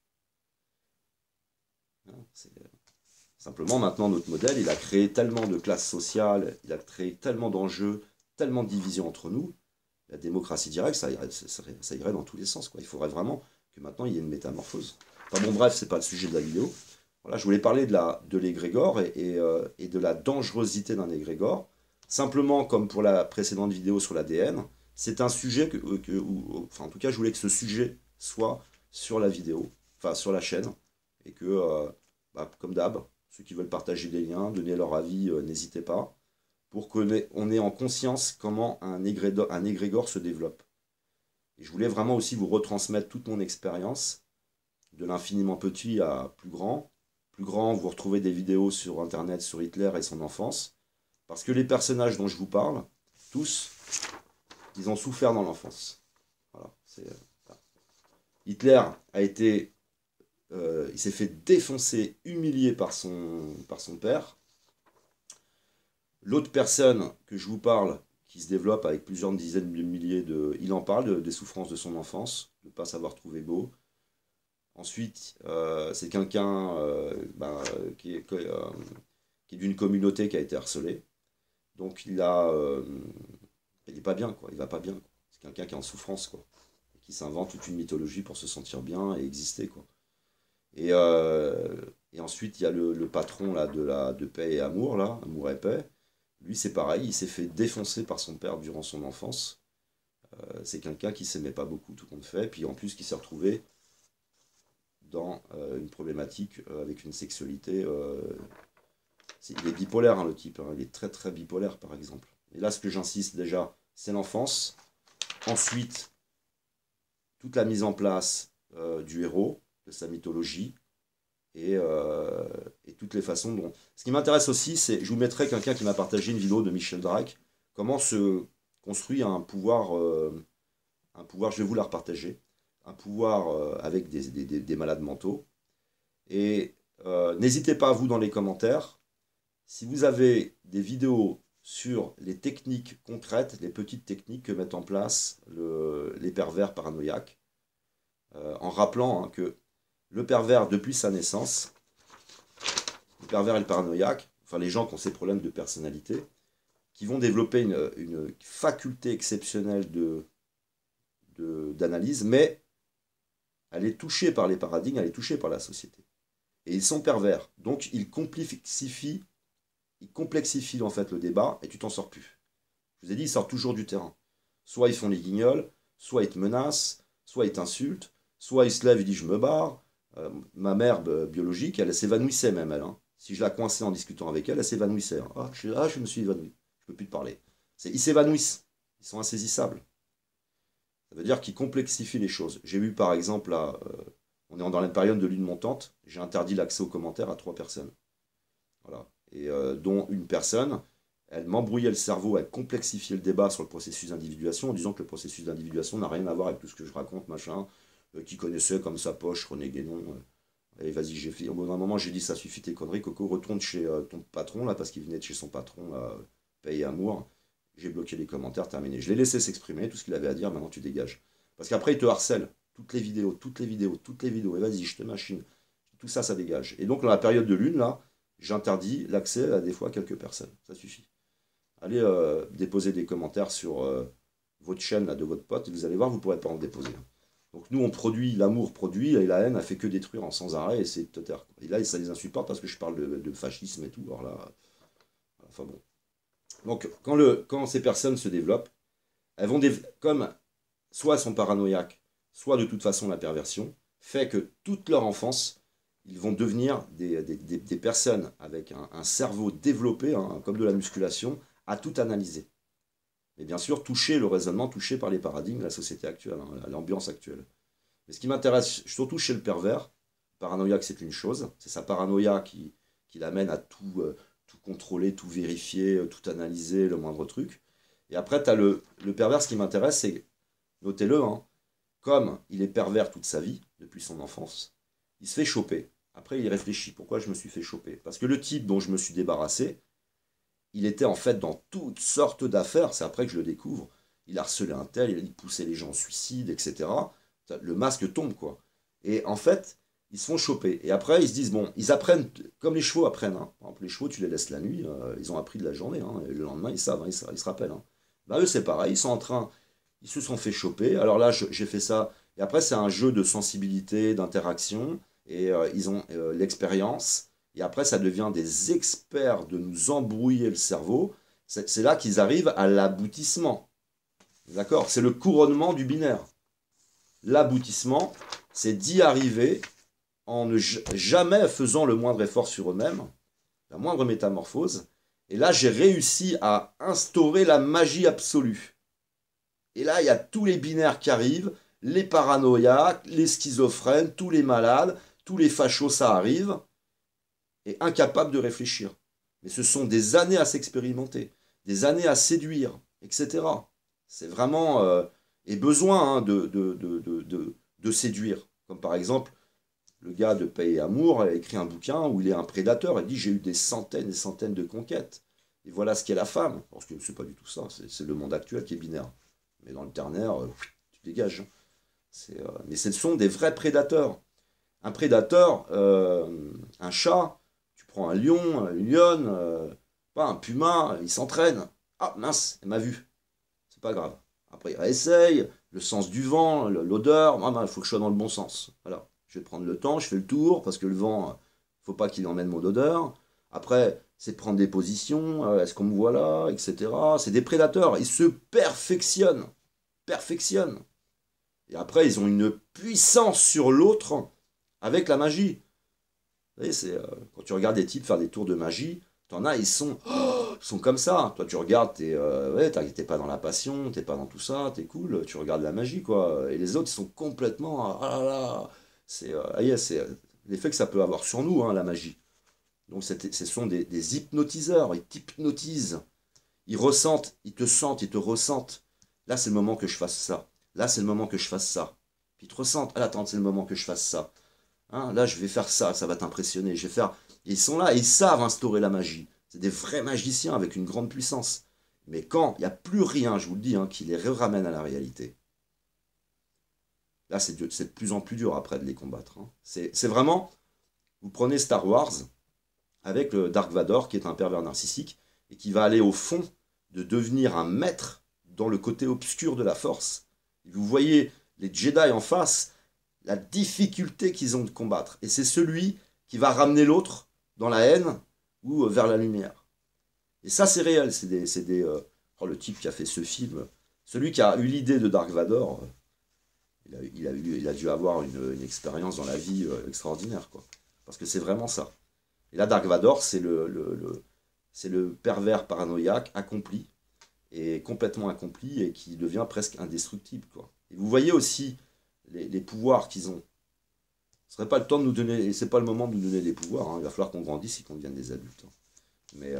Speaker 1: Simplement, maintenant, notre modèle, il a créé tellement de classes sociales, il a créé tellement d'enjeux, tellement de divisions entre nous. La démocratie directe, ça irait dans tous les sens, quoi. Il faudrait vraiment que maintenant, il y ait une métamorphose. Enfin bon, bref, c'est pas le sujet de la vidéo. Voilà, je voulais parler de l'égrégore et de la dangerosité d'un égrégore. Simplement, comme pour la précédente vidéo sur l'ADN, c'est un sujet enfin, en tout cas, je voulais que ce sujet soit sur la vidéo, enfin, sur la chaîne, et que, comme d'hab, ceux qui veulent partager des liens, donner leur avis, n'hésitez pas, pour qu'on ait en conscience comment un égrégore se développe. Et je voulais vraiment aussi vous retransmettre toute mon expérience, de l'infiniment petit à plus grand. Plus grand, vous retrouvez des vidéos sur Internet sur Hitler et son enfance, parce que les personnages dont je vous parle, tous, ils ont souffert dans l'enfance. Voilà, Hitler a été... il s'est fait défoncer, humilié par son père. L'autre personne que je vous parle, qui se développe avec plusieurs dizaines de milliers de... Il en parle des souffrances de son enfance, de ne pas savoir trouver beau. Ensuite, c'est quelqu'un qui est d'une communauté qui a été harcelée. Donc il n'est pas bien, quoi. Il va pas bien, quoi. C'est quelqu'un qui est en souffrance, quoi. Et qui s'invente toute une mythologie pour se sentir bien et exister, quoi. Et ensuite, il y a le patron là, de Paix et Amour, là, Amour et Paix. Lui, c'est pareil, il s'est fait défoncer par son père durant son enfance. C'est quelqu'un qui s'aimait pas beaucoup, tout compte fait. Puis en plus, qui s'est retrouvé dans une problématique avec une sexualité. Il est bipolaire, hein, le type. Hein. Il est très très bipolaire, par exemple. Et là, ce que j'insiste déjà, c'est l'enfance. Ensuite, toute la mise en place du héros, de sa mythologie, et toutes les façons dont... Ce qui m'intéresse aussi, c'est... Je vous mettrai quelqu'un qui m'a partagé une vidéo de Michel Drac. Comment se construit un pouvoir, je vais vous la repartager, un pouvoir avec des malades mentaux. Et n'hésitez pas, vous, dans les commentaires, si vous avez des vidéos sur les techniques concrètes, les petites techniques que mettent en place les pervers paranoïaques, en rappelant que le pervers, depuis sa naissance, le pervers et le paranoïaque, enfin les gens qui ont ces problèmes de personnalité, qui vont développer une faculté exceptionnelle d'analyse, mais elle est touchée par les paradigmes, elle est touchée par la société. Et ils sont pervers. Donc ils complexifient en fait le débat et tu t'en sors plus. Je vous ai dit, ils sortent toujours du terrain. Soit ils font les guignols, soit ils te menacent, soit ils t'insultent, soit ils se lèvent et disent je me barre. Ma mère biologique, elle s'évanouissait même, elle. Hein. Si je la coinçais en discutant avec elle, elle s'évanouissait. Hein. Je me suis évanoui. Je ne peux plus te parler. Ils s'évanouissent. Ils sont insaisissables. Ça veut dire qu'ils complexifient les choses. J'ai vu par exemple, là, on est dans la période de lune montante, j'ai interdit l'accès aux commentaires à 3 personnes. Voilà. Et dont une personne, elle m'embrouillait le cerveau, elle complexifiait le débat sur le processus d'individuation en disant que le processus d'individuation n'a rien à voir avec tout ce que je raconte, machin, qui connaissait comme sa poche René Guénon. allez, vas-y, j'ai fait. Au bout d'un moment, j'ai dit, ça suffit tes conneries, Coco, retourne chez ton patron, là, parce qu'il venait de chez son patron, là, Paye et Amour. J'ai bloqué les commentaires, terminé. Je l'ai laissé s'exprimer, tout ce qu'il avait à dire, maintenant tu dégages. Parce qu'après, il te harcèle. Toutes les vidéos, toutes les vidéos, toutes les vidéos. Et vas-y, je te machine. Tout ça, ça dégage. Et donc, dans la période de lune, là, j'interdis l'accès à des fois quelques personnes. Ça suffit. Allez déposer des commentaires sur votre chaîne là, de votre pote, et vous allez voir, vous ne pourrez pas en déposer. Donc nous, on produit, l'amour produit, et la haine, elle fait que détruire en sans arrêt, et c'est te taire. Et là, ça les insupporte parce que je parle de fascisme et tout. Alors là, enfin bon. Donc, quand ces personnes se développent, elles vont, comme soit elles sont paranoïaques, soit de toute façon la perversion, fait que toute leur enfance, ils vont devenir des personnes avec un cerveau développé, hein, comme de la musculation, à tout analyser. Et bien sûr, toucher le raisonnement, touché par les paradigmes de la société actuelle, hein, l'ambiance actuelle. Mais ce qui m'intéresse, surtout chez le pervers, paranoïaque c'est une chose, c'est sa paranoïa qui l'amène à tout contrôler, tout vérifier, tout analyser, le moindre truc. Et après, tu as le pervers, ce qui m'intéresse, c'est, notez-le, hein, comme il est pervers toute sa vie, depuis son enfance, il se fait choper. Après, il réfléchit. Pourquoi je me suis fait choper? Parce que le type dont je me suis débarrassé, il était en fait dans toutes sortes d'affaires. C'est après que je le découvre. Il harcelait un tel, il poussait les gens au suicide, etc. Le masque tombe, quoi. Et en fait, ils se font choper. Et après, ils se disent, bon, ils apprennent, comme les chevaux apprennent. Hein. Par exemple, les chevaux, tu les laisses la nuit, ils ont appris de la journée. Hein, et le lendemain, ils savent, hein, ils se rappellent. Hein. Bah, eux, c'est pareil, ils se sont fait choper. Alors là, j'ai fait ça. Et après, c'est un jeu de sensibilité, d'interaction. Et ils ont l'expérience. Et après, ça devient des experts de nous embrouiller le cerveau. C'est là qu'ils arrivent à l'aboutissement. D'accord? C'est le couronnement du binaire. L'aboutissement, c'est d'y arriver en ne jamais faisant le moindre effort sur eux-mêmes, la moindre métamorphose. Et là, j'ai réussi à instaurer la magie absolue. Et là, il y a tous les binaires qui arrivent, les paranoïaques, les schizophrènes, tous les malades, tous les fachos, ça arrive, et incapables de réfléchir. Mais ce sont des années à s'expérimenter, des années à séduire, etc. C'est vraiment... et besoin hein, de séduire. Comme par exemple, le gars de Paix et Amour a écrit un bouquin où il est un prédateur. Il dit, j'ai eu des centaines et centaines de conquêtes. Et voilà ce qu'est la femme. Parce que c'est pas du tout ça. C'est le monde actuel qui est binaire. Mais dans le ternaire, tu dégages. Mais ce sont des vrais prédateurs. Un prédateur, un chat, tu prends un lion, une lionne, pas un puma, il s'entraîne. Ah mince, elle m'a vu. C'est pas grave. Après, il réessaye, le sens du vent, l'odeur. Il faut que je sois dans le bon sens. Voilà. Je vais prendre le temps, je fais le tour, parce que le vent, il ne faut pas qu'il emmène mon odeur. Après, c'est de prendre des positions, est-ce qu'on me voit là, etc. C'est des prédateurs, ils se perfectionnent. Perfectionnent. Et après, ils ont une puissance sur l'autre avec la magie. Vous voyez, quand tu regardes des types faire des tours de magie, t'en as, ils sont comme ça. Toi, tu regardes, t'es pas dans la passion, t'es pas dans tout ça, t'es cool, tu regardes la magie, quoi. Et les autres, ils sont complètement, ah là là, c'est l'effet que ça peut avoir sur nous, hein, la magie. Donc, ce sont des hypnotiseurs, ils t'hypnotisent. Ils ressentent, ils te sentent, ils te ressentent. Là, c'est le moment que je fasse ça. Là, c'est le moment que je fasse ça. Puis ils te ressentent. Ah, attends, c'est le moment que je fasse ça. Hein, là, je vais faire ça, ça va t'impressionner. Je vais faire. Et ils sont là et ils savent instaurer la magie. C'est des vrais magiciens avec une grande puissance. Mais quand il n'y a plus rien, je vous le dis, hein, qui les ramène à la réalité, là, c'est de plus en plus dur après de les combattre. Hein. C'est vraiment. Vous prenez Star Wars avec le Dark Vador, qui est un pervers narcissique, et qui va aller au fond de devenir un maître dans le côté obscur de la force. Vous voyez les Jedi en face, la difficulté qu'ils ont de combattre. Et c'est celui qui va ramener l'autre dans la haine ou vers la lumière. Et ça, c'est réel. Le type qui a fait ce film, celui qui a eu l'idée de Dark Vador, il a dû avoir une expérience dans la vie extraordinaire, quoi. Parce que c'est vraiment ça. Et là, Dark Vador, c'est le pervers paranoïaque accompli, et complètement accompli, et qui devient presque indestructible, quoi. Et vous voyez aussi les pouvoirs qu'ils ont. Ce serait pas le temps de nous donner, et c'est pas le moment de nous donner des pouvoirs, hein. Il va falloir qu'on grandisse et qu'on devienne des adultes. Hein. Mais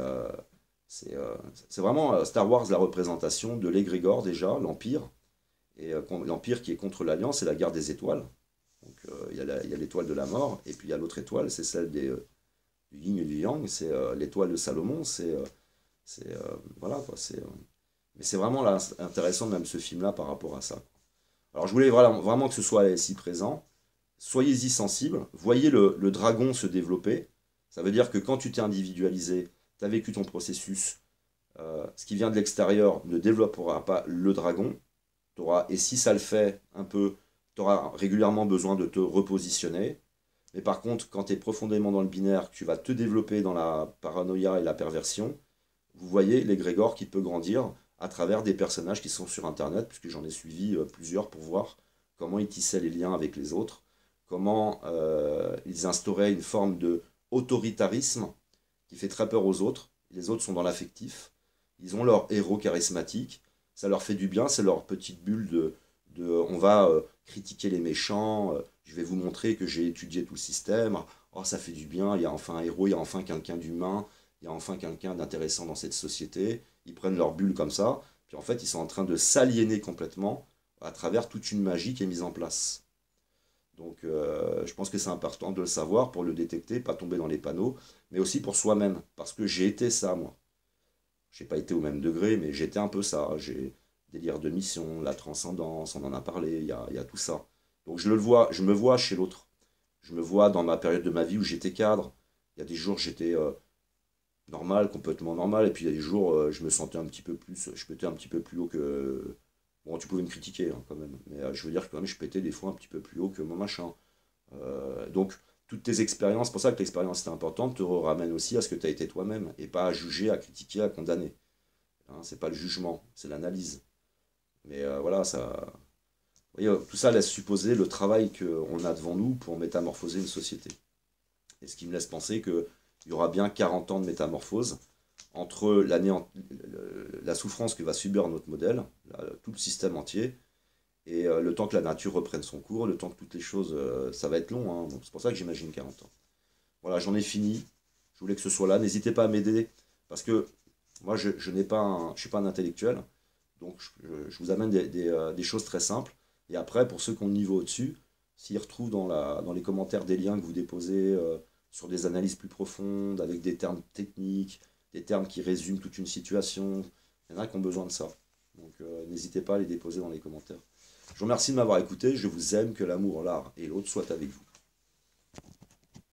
Speaker 1: c'est vraiment Star Wars la représentation de l'égrégore déjà, l'Empire, et l'Empire qui est contre l'Alliance et la guerre des étoiles. Donc il y a l'étoile de la mort, et puis il y a l'autre étoile, c'est celle du yin et du yang, c'est l'étoile de Salomon, voilà quoi, mais c'est vraiment là, intéressant même ce film-là par rapport à ça. Alors je voulais vraiment que ce soit ici présent. Soyez-y sensibles, voyez le dragon se développer. Ça veut dire que quand tu t'es individualisé, tu as vécu ton processus, ce qui vient de l'extérieur ne développera pas le dragon. Et si ça le fait un peu, tu auras régulièrement besoin de te repositionner. Mais par contre, quand tu es profondément dans le binaire, tu vas te développer dans la paranoïa et la perversion, vous voyez l'égrégore qui peut grandir à travers des personnages qui sont sur Internet, puisque j'en ai suivi plusieurs pour voir comment ils tissaient les liens avec les autres, comment ils instauraient une forme de autoritarisme qui fait très peur aux autres. Les autres sont dans l'affectif, ils ont leur héros charismatique, ça leur fait du bien, c'est leur petite bulle on va critiquer les méchants, je vais vous montrer que j'ai étudié tout le système, oh ça fait du bien, il y a enfin un héros, il y a enfin quelqu'un d'humain, il y a enfin quelqu'un d'intéressant dans cette société, ils prennent leur bulle comme ça, puis en fait ils sont en train de s'aliéner complètement à travers toute une magie qui est mise en place. Donc je pense que c'est important de le savoir pour le détecter, pas tomber dans les panneaux, mais aussi pour soi-même, parce que j'ai été ça moi. J'ai pas été au même degré, mais j'étais un peu ça. J'ai délire de mission, la transcendance, on en a parlé, il y a tout ça. Donc je me vois chez l'autre. Je me vois dans ma période de ma vie où j'étais cadre. Il y a des jours j'étais normal, complètement normal, et puis il y a des jours je me sentais un petit peu plus, je pétais un petit peu plus haut que. Bon, tu pouvais me critiquer hein, quand même, mais je veux dire que quand même je pétais des fois un petit peu plus haut que mon machin. Donc toutes tes expériences, c'est pour ça que l'expérience est importante, te ramène aussi à ce que tu as été toi-même, et pas à juger, à critiquer, à condamner. Hein, c'est pas le jugement, c'est l'analyse. Mais voilà, ça. Vous voyez, tout ça laisse supposer le travail qu'on a devant nous pour métamorphoser une société. Et ce qui me laisse penser qu'il y aura bien 40 ans de métamorphose entre la souffrance que va subir notre modèle, tout le système entier, et le temps que la nature reprenne son cours, le temps que toutes les choses. Ça va être long, hein, donc c'est pour ça que j'imagine 40 ans. Voilà, j'en ai fini. Je voulais que ce soit là. N'hésitez pas à m'aider, parce que moi, je n'ai pas je suis pas un intellectuel, donc je vous amène des choses très simples. Et après, pour ceux qui ont le niveau au-dessus, s'ils retrouvent dans les commentaires des liens que vous déposez sur des analyses plus profondes, avec des termes techniques, des termes qui résument toute une situation, il y en a qui ont besoin de ça. Donc n'hésitez pas à les déposer dans les commentaires. Je vous remercie de m'avoir écouté, je vous aime, que l'amour, l'art et l'autre soient avec vous.